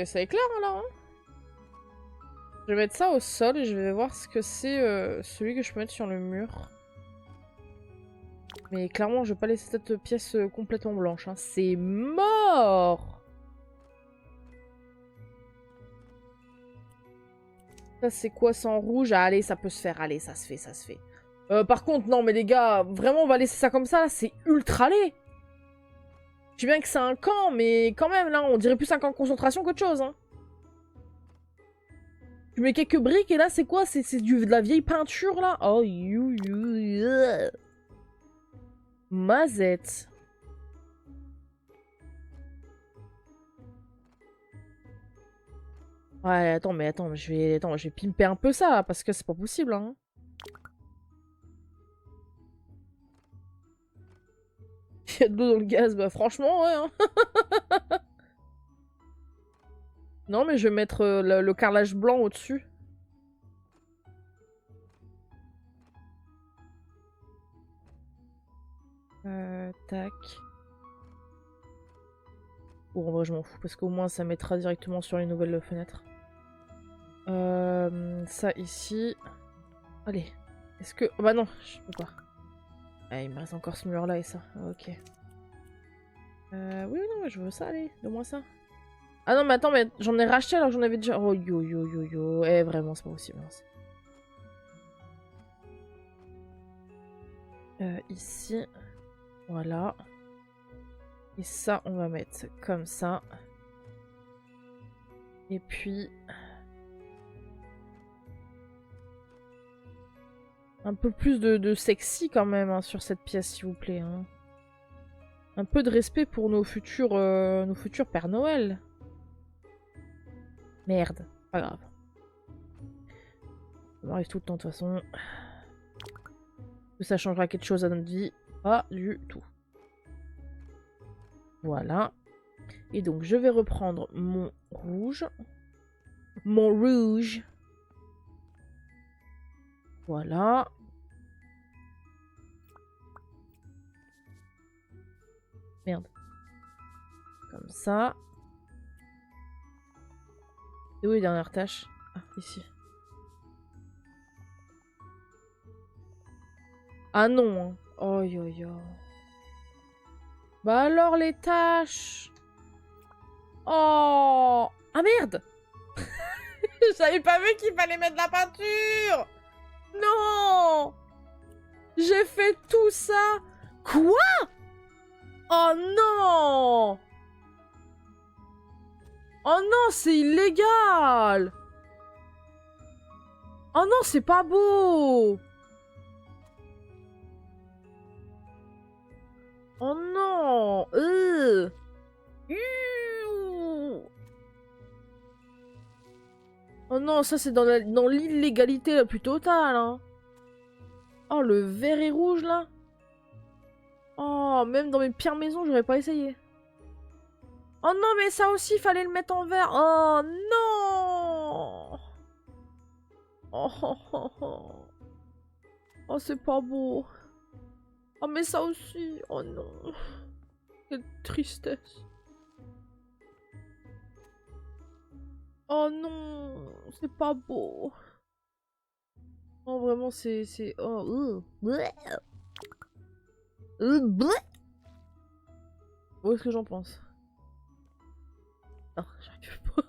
Ça éclaire là. Hein, je vais mettre ça au sol et je vais voir ce que c'est celui que je peux mettre sur le mur. Mais clairement, je vais pas laisser cette pièce complètement blanche. Hein. C'est mort! Ça, c'est quoi sans rouge? Ah, allez, ça peut se faire. Allez, ça se fait, ça se fait. Par contre, non, mais les gars, vraiment, on va laisser ça comme ça. C'est ultra laid. Je sais bien que c'est un camp, mais quand même, là, on dirait plus un camp de concentration qu'autre chose. Hein. Tu mets quelques briques et là, c'est quoi? C'est de la vieille peinture, là? Oh, Mazette. Ouais, attends, je vais pimper un peu ça, parce que c'est pas possible, hein. Il y a de l'eau dans le gaz, bah franchement, ouais. Hein. Non, mais je vais mettre le carrelage blanc au-dessus. Tac. Bon, en vrai, je m'en fous, parce qu'au moins, ça mettra directement sur les nouvelles fenêtres. Ça ici. Allez. Est-ce que... Oh, bah non, je peux pas. Ah, il me reste encore ce mur-là et ça. Ok. Oui, non, je veux ça, allez. Donne-moi ça. Ah non, mais attends, mais j'en ai racheté alors j'en avais déjà... Oh, yo, yo, yo, yo. Eh, vraiment, c'est pas possible. Ici. Voilà. Et ça, on va mettre comme ça. Et puis... Un peu plus de sexy quand même hein, sur cette pièce, s'il vous plaît. Hein. Un peu de respect pour nos futurs Père Noël. Merde, pas grave. Ça m'arrive tout le temps de toute façon. Que ça changera quelque chose à notre vie? Pas du tout. Voilà. Et donc je vais reprendre mon rouge. Mon rouge. Voilà. Merde. Comme ça. Et où est la dernière tâche? Ah, ici. Ah non. Hein. Oh yo yo. Bah alors les tâches. Oh. Ah merde. J'avais pas vu qu'il fallait mettre de la peinture. Non. J'ai fait tout ça. Quoi? Oh non. Oh non, c'est illégal! Oh non, c'est pas beau! Oh non! Oh non, ça c'est dans l'illégalité la plus totale, hein. Oh, le vert et rouge, là. Oh, même dans mes pires maisons, j'aurais pas essayé. Oh non, mais ça aussi, il fallait le mettre en vert. Oh non! Oh, oh, oh, oh. Oh, c'est pas beau. Oh, mais ça aussi. Oh non. Quelle tristesse. Oh non, c'est pas beau. Oh, vraiment, c'est... Oh, bleh. Bleh. Où est-ce que j'en pense? Ah, j'arrive pas.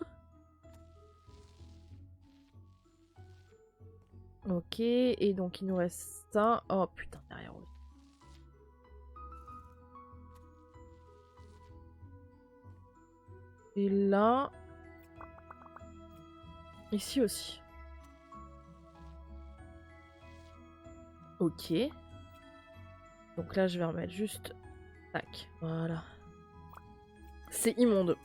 Ok, et donc il nous reste ça. Oh putain, derrière oui. Et là... Ici aussi. Ok. Donc là, je vais remettre juste... Tac, voilà. C'est immonde.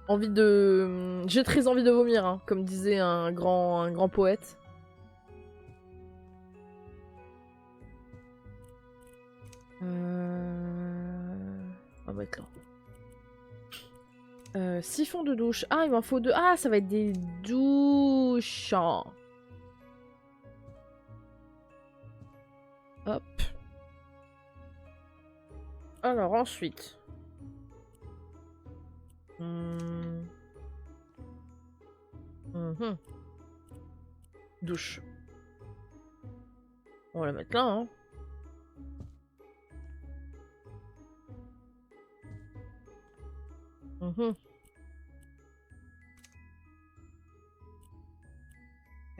Envie de... J'ai très envie de vomir, hein, comme disait un grand poète. On va mettre là. Siphon de douche. Ah, il m'en faut deux. Ah, ça va être des douches. Hop. Alors, ensuite. Douche. On va la mettre là, hein.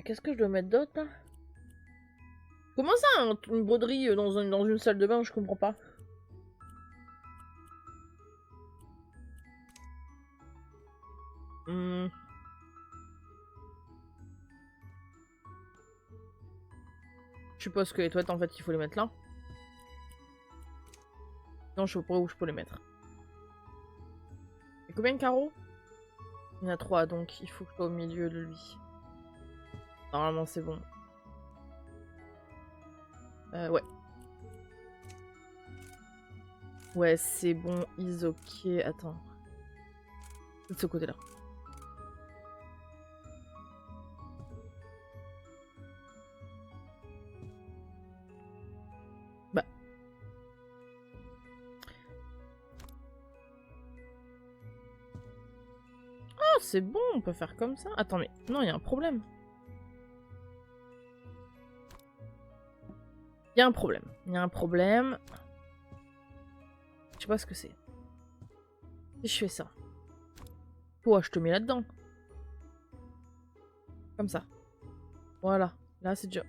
Qu'est-ce que je dois mettre d'autre, là? Comment ça, une broderie dans une salle de bain? Je comprends pas. Je suppose que les toilettes, en fait, il faut les mettre là. Non, je sais pas où je peux les mettre. Il y a combien de carreaux? Il y en a 3, donc il faut que je sois au milieu de lui. Normalement, c'est bon. Ouais. Ouais, c'est bon, is ok. Attends. De ce côté-là. Bah. Ah, c'est bon, on peut faire comme ça. Attends, mais non, il y a un problème. Il y a un problème. Il y a un problème. Je sais pas ce que c'est. Si je fais ça. Toi, je te mets là-dedans. Comme ça. Voilà. Là, c'est déjà...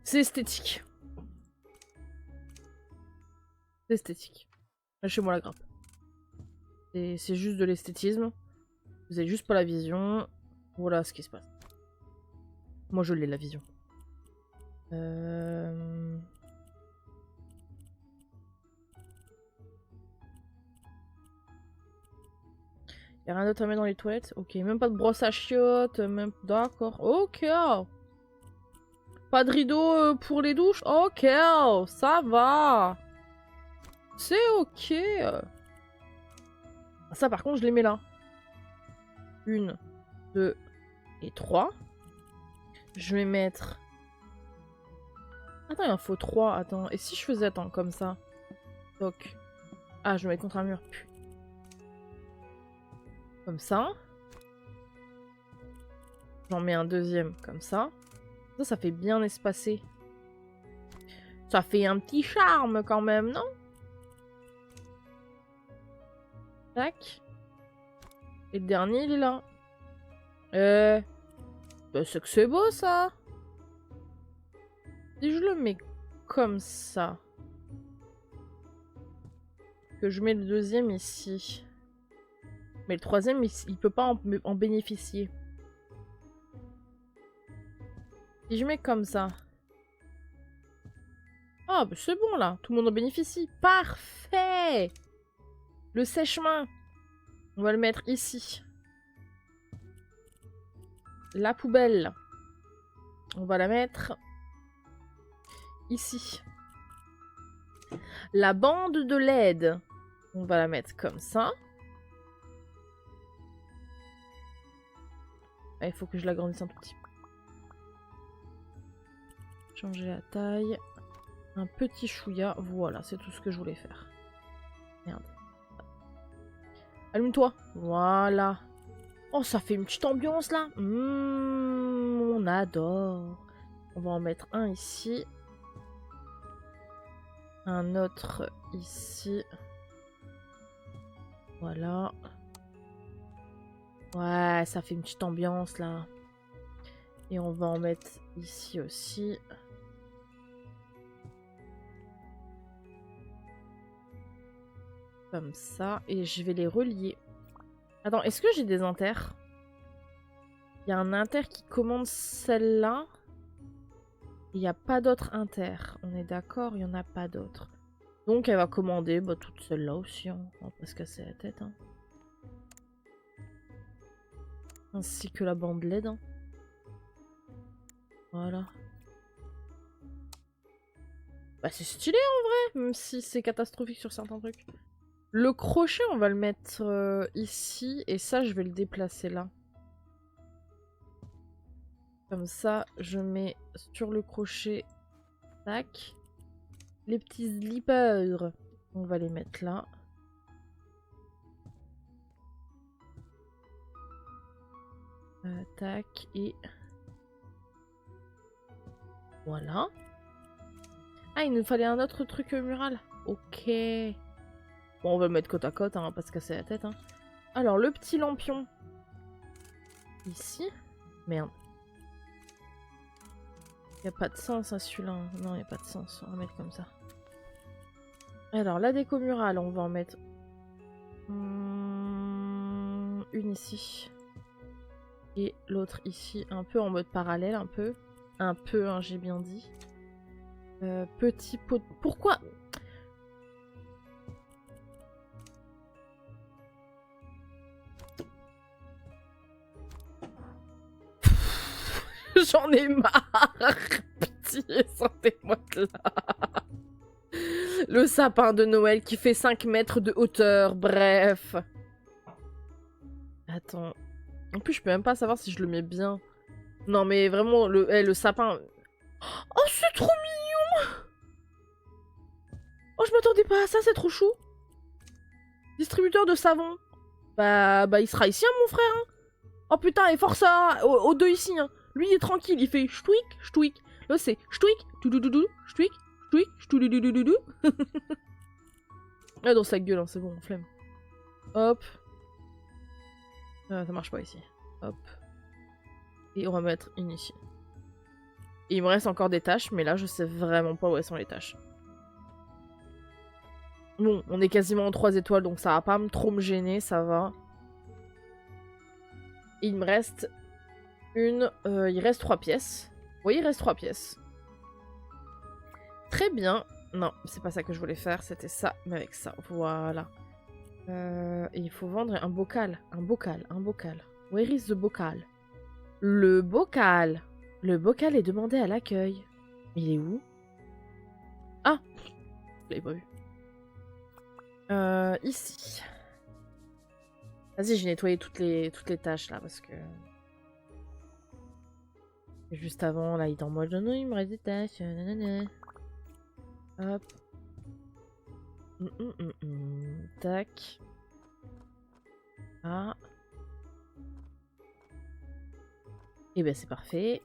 C'est esthétique. C'est esthétique. Lâchez-moi la grappe. C'est juste de l'esthétisme. Vous avez juste pas la vision. Voilà ce qui se passe. Moi, je l'ai, la vision. Y'a rien d'autre à mettre dans les toilettes? Ok, même pas de brosse à chiottes, même... D'accord, ok. Pas de rideau pour les douches? Ok, ça va. C'est ok. Ça, par contre, je les mets là. 1, 2 et 3. Je vais mettre... Attends, il en faut 3. Attends, et si je faisais, attends, comme ça? Donc... Ah, je vais mettre contre un mur. Comme ça. J'en mets un deuxième comme ça. Ça fait bien espacé. Ça fait un petit charme quand même, non? Tac. Et le dernier, il est là. Bah, c'est que c'est beau, ça. Si je le mets comme ça. Que je mets le deuxième ici. Mais le troisième, il peut pas en bénéficier. Si je mets comme ça. Ah, bah c'est bon là, tout le monde en bénéficie. Parfait! Le sèche-main. On va le mettre ici. La poubelle. On va la mettre ici. La bande de LED. On va la mettre comme ça. Ah, il faut que je l'agrandisse un tout petit peu. Changer la taille. Un petit chouïa. Voilà, c'est tout ce que je voulais faire. Merde. Allume-toi. Voilà. Oh, ça fait une petite ambiance là. On adore. On va en mettre un ici. Un autre ici. Voilà. Ouais, ça fait une petite ambiance là. Et on va en mettre ici aussi. Comme ça. Et je vais les relier. Attends, est-ce que j'ai des inters? Il y a un inter qui commande celle-là. Il n'y a pas d'autres inter. On est d'accord, il n'y en a pas d'autres. Donc elle va commander toutes celles-là aussi. Hein. On va pas se casser la tête. Hein. Ainsi que la bande LED. Hein. Voilà. Bah c'est stylé en vrai, même si c'est catastrophique sur certains trucs. Le crochet, on va le mettre ici. Et ça, je vais le déplacer là. Comme ça, je mets sur le crochet. Tac. Les petits slippers. On va les mettre là. Tac. Et... voilà. Ah, il nous fallait un autre truc mural. Ok. Bon, on va le mettre côte à côte, hein, on va pas se casser la tête. Hein. Alors, le petit lampion. Ici. Merde. Il n'y a pas de sens à celui-là. Non, il n'y a pas de sens. On va mettre comme ça. Alors, la déco murale, on va en mettre... une ici. Et l'autre ici. Un peu en mode parallèle, un peu. Un peu, hein, j'ai bien dit. Petit pot... Pourquoi... J'en ai marre. Pitié, sortez-moi de là. Le sapin de Noël qui fait 5 mètres de hauteur, bref. Attends. En plus, je peux même pas savoir si je le mets bien. Non, mais vraiment, le sapin... Oh, c'est trop mignon. Oh, je m'attendais pas à ça, c'est trop chou. Distributeur de savon. Bah, il sera ici, hein, mon frère. Hein. Oh putain, et force aux deux ici. Hein. Lui, il est tranquille, il faitchtouik,chtouik. Là, c'estchtouik, toudoudou,chtouik,chtouik, ch'toudoudoudoudou. Ah, dans sa gueule, hein, c'est bon, flemme. Hop. Ça marche pas ici. Hop. Et on va mettre une ici. Et il me reste encore des tâches, mais là, je sais vraiment pas où elles sont les tâches. Bon, on est quasiment en 3 étoiles, donc ça va pas trop me gêner, ça va. Et il me reste une... il reste 3 pièces. Oui, il reste 3 pièces. Très bien. Non, c'est pas ça que je voulais faire, c'était ça, mais avec ça. Voilà. Et il faut vendre un bocal. Un bocal, un bocal. Where is the bocal? Le bocal. Le bocal est demandé à l'accueil. Il est où? Ah! Je l'avais pas vu. Ici. Vas-y, j'ai nettoyé toutes les tâches là parce que... Juste avant, là, il est en mode non, il me reste des tâches. Nanana. Hop. Tac. Ah. Et ben c'est parfait.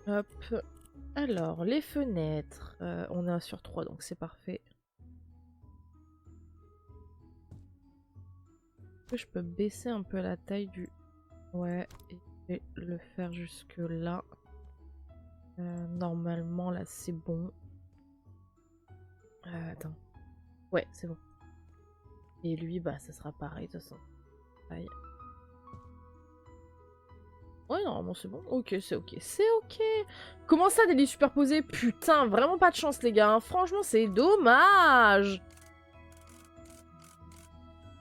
Hop. Alors, les fenêtres. On est à sur 3, donc c'est parfait. Je peux baisser un peu la taille du... Ouais, et le faire jusque là. Normalement, là, c'est bon. Attends. Ouais, c'est bon. Et lui, bah, ça sera pareil, de toute façon. Aïe. Ouais, normalement, c'est bon. Ok, c'est ok. C'est ok. Comment ça, des lits superposés? Putain, vraiment pas de chance, les gars. Hein. Franchement, c'est dommage.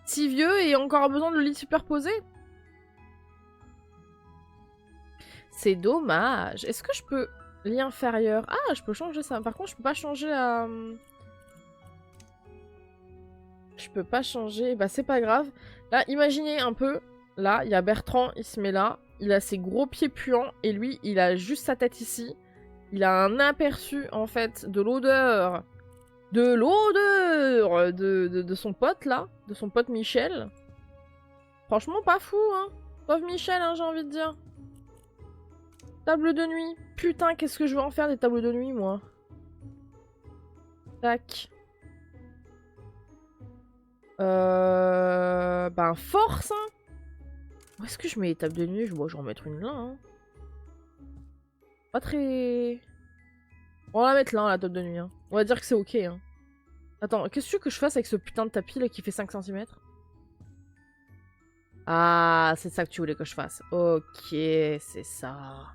Si vieux et encore besoin de lit superposé? C'est dommage. Est-ce que je peux... Lit inférieur. Ah, je peux changer ça. Par contre, je peux pas changer la... Je peux pas changer. Bah, c'est pas grave. Là, imaginez un peu. Là, il y a Bertrand, il se met là. Il a ses gros pieds puants. Et lui, il a juste sa tête ici. Il a un aperçu, en fait, de l'odeur. De l'odeur de son pote, là. De son pote Michel. Franchement, pas fou, hein. Pauvre Michel, hein, j'ai envie de dire. Table de nuit. Putain, qu'est-ce que je vais en faire des tables de nuit, moi. Tac. Ben, force, hein. Où est-ce que je mets les tables de nuit? Bon, je vais en mettre une là, hein. Pas très... On va la mettre là, la table de nuit, hein. On va dire que c'est ok, hein. Attends, qu'est-ce que tu veux que je fasse avec ce putain de tapis, là, qui fait 5 cm? Ah, c'est ça que tu voulais que je fasse. Ok, c'est ça.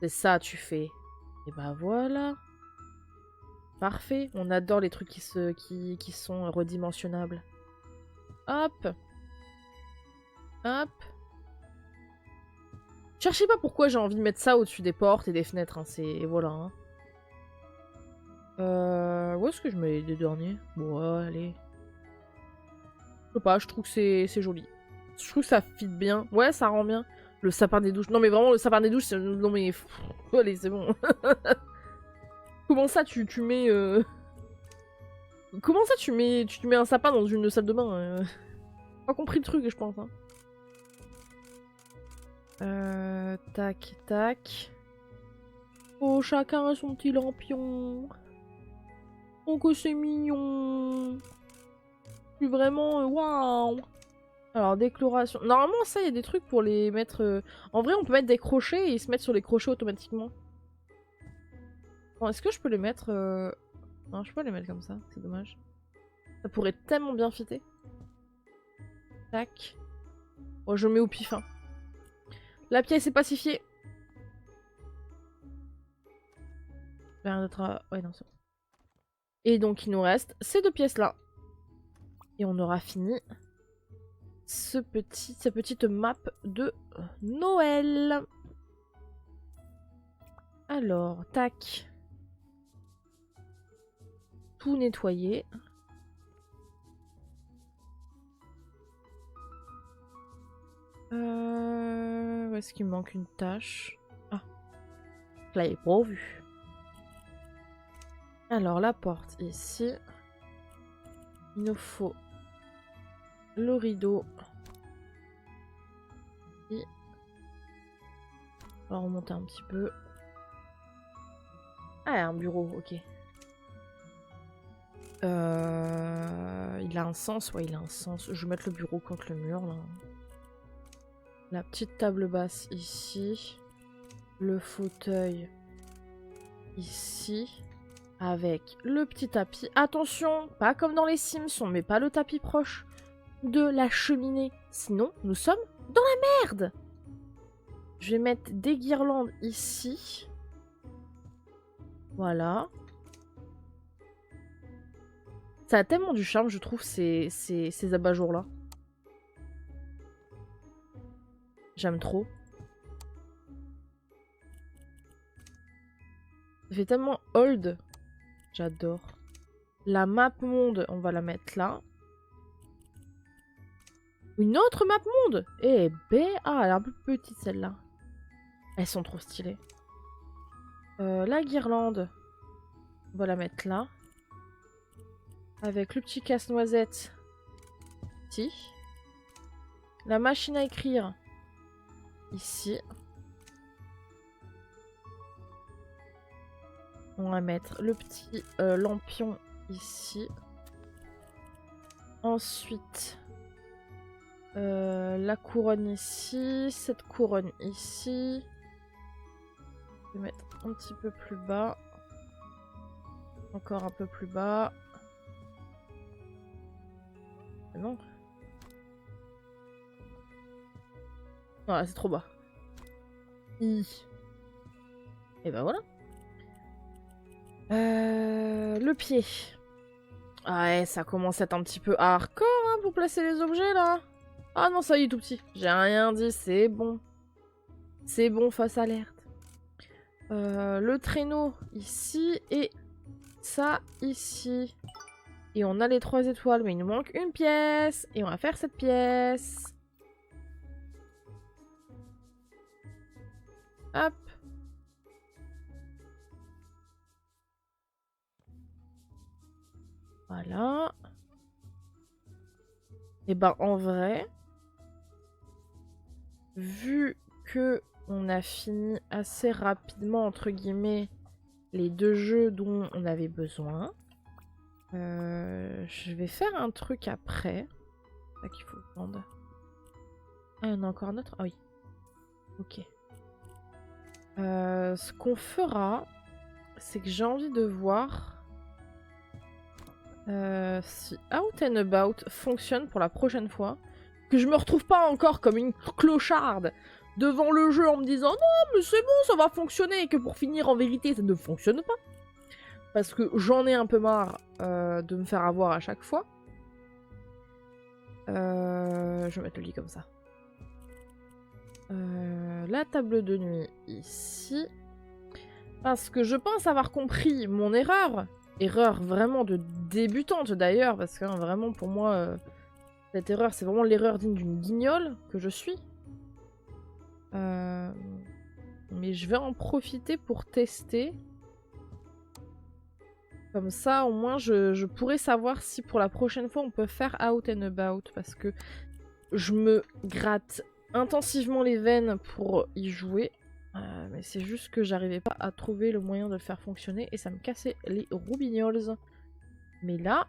C'est ça, tu fais. Et bah voilà. Parfait. On adore les trucs qui sont redimensionnables. Hop. Hop. Cherchez pas pourquoi j'ai envie de mettre ça au-dessus des portes et des fenêtres. Hein. C'est... Voilà. Hein. Où est-ce que je mets les deux derniers? Bon, allez. Je sais pas, je trouve que c'est joli. Je trouve que ça fit bien. Ouais, ça rend bien. Le sapin des douches. Non, mais vraiment, le sapin des douches, c'est... Non, mais... Allez, c'est bon. Comment ça, tu mets... Comment ça, tu mets un sapin dans une salle de bain Pas compris le truc, je pense. Hein. Tac, tac. Oh, chacun a son petit lampion. Oh, que c'est mignon. Je suis vraiment... Waouh. Alors, décoloration. Normalement, ça, il y a des trucs pour les mettre... En vrai, on peut mettre des crochets et ils se mettent sur les crochets automatiquement. Bon, est-ce que je peux les mettre... Non, je peux pas les mettre comme ça. C'est dommage. Ça pourrait tellement bien fitter. Tac. Bon, je mets au pif. Hein. La pièce est pacifiée. Rien d'autre à... Ouais, non, c'est bon. Et donc, il nous reste ces deux pièces-là. Et on aura fini cette petite map de Noël. Alors, tac. Tout nettoyer. Où est-ce qu'il me manque une tâche? Ah. Là, il est pas vu. Alors, la porte ici. Il nous faut le rideau. Et... On va remonter un petit peu. Ah, un bureau, ok. Il a un sens, ouais, il a un sens. Je vais mettre le bureau contre le mur, là. La petite table basse ici. Le fauteuil ici. Avec le petit tapis. Attention, pas comme dans les Sims, on met pas le tapis proche de la cheminée. Sinon, nous sommes dans la merde. Je vais mettre des guirlandes ici. Voilà. Ça a tellement du charme, je trouve, ces abat-jours-là. J'aime trop. Ça fait tellement old. J'adore. La map monde, on va la mettre là. Une autre map monde. Eh ben, ah, elle est un peu petite celle-là. Elles sont trop stylées. La guirlande, on va la mettre là. Avec le petit casse-noisette. Ici. La machine à écrire. Ici. On va mettre le petit lampion ici. Ensuite, la couronne ici. Cette couronne ici. Je vais mettre un petit peu plus bas. Encore un peu plus bas. Non. Voilà, c'est trop bas. Et ben voilà. Le pied. Ah ouais, ça commence à être un petit peu hardcore hein, pour placer les objets là. Ah non, ça y est, tout petit. J'ai rien dit, c'est bon. C'est bon, face alerte. Le traîneau ici et ça ici. Et on a les 3 étoiles, mais il nous manque une pièce. Et on va faire cette pièce. Hop. Voilà. Et ben en vrai, vu que on a fini assez rapidement, entre guillemets, les 2 jeux dont on avait besoin, je vais faire un truc après. C'est ça qu'il faut prendre. Ah, il y en a encore un autre? Ah oui. Ok. Ce qu'on fera, c'est que j'ai envie de voir si Out and About fonctionne pour la prochaine fois. Que je me retrouve pas encore comme une clocharde devant le jeu en me disant non mais c'est bon, ça va fonctionner, et que pour finir en vérité ça ne fonctionne pas. Parce que j'en ai un peu marre de me faire avoir à chaque fois. Je vais mettre le lit comme ça. La table de nuit ici. Parce que je pense avoir compris mon erreur. Erreur vraiment de débutante d'ailleurs. Parce que hein, vraiment pour moi, cette erreur c'est vraiment l'erreur digne d'une guignole que je suis. Mais je vais en profiter pour tester. Comme ça, au moins, je pourrais savoir si pour la prochaine fois, on peut faire Out and About. Parce que je me gratte intensivement les veines pour y jouer. Mais c'est juste que j'arrivais pas à trouver le moyen de le faire fonctionner. Et ça me cassait les roubignoles. Mais là,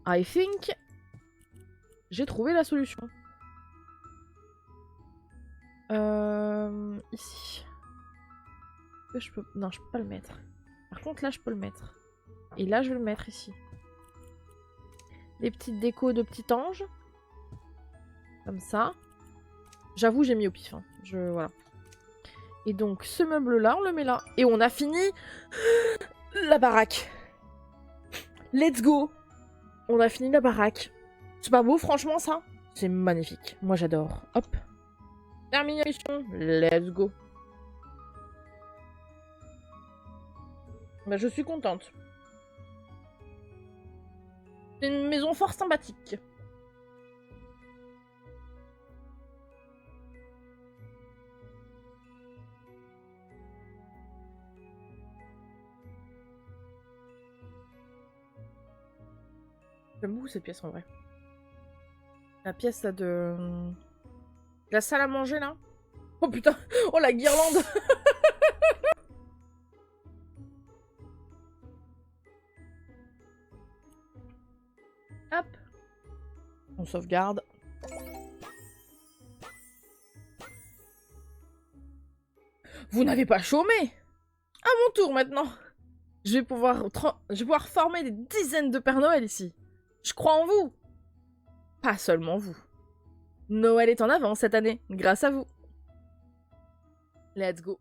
I think, j'ai trouvé la solution. Ici. Est-ce que je peux... Non, je peux pas le mettre. Par contre, là, je peux le mettre. Et là, je vais le mettre ici. Les petites décos de petit ange. Comme ça. J'avoue, j'ai mis au pif. Hein. Voilà. Et donc, ce meuble-là, on le met là. Et on a fini la baraque. Let's go. On a fini la baraque. C'est pas beau, franchement, ça? C'est magnifique. Moi, j'adore. Hop. Termination. Let's go. Bah, je suis contente. C'est une maison fort sympathique. J'aime beaucoup cette pièce en vrai. La pièce là de... La salle à manger là. Oh putain. Oh la guirlande. Hop. On sauvegarde. Vous n'avez pas chômé. À mon tour maintenant. Je vais pouvoir former des dizaines de Pères Noël ici. Je crois en vous. Pas seulement vous. Noël est en avance cette année, grâce à vous. Let's go.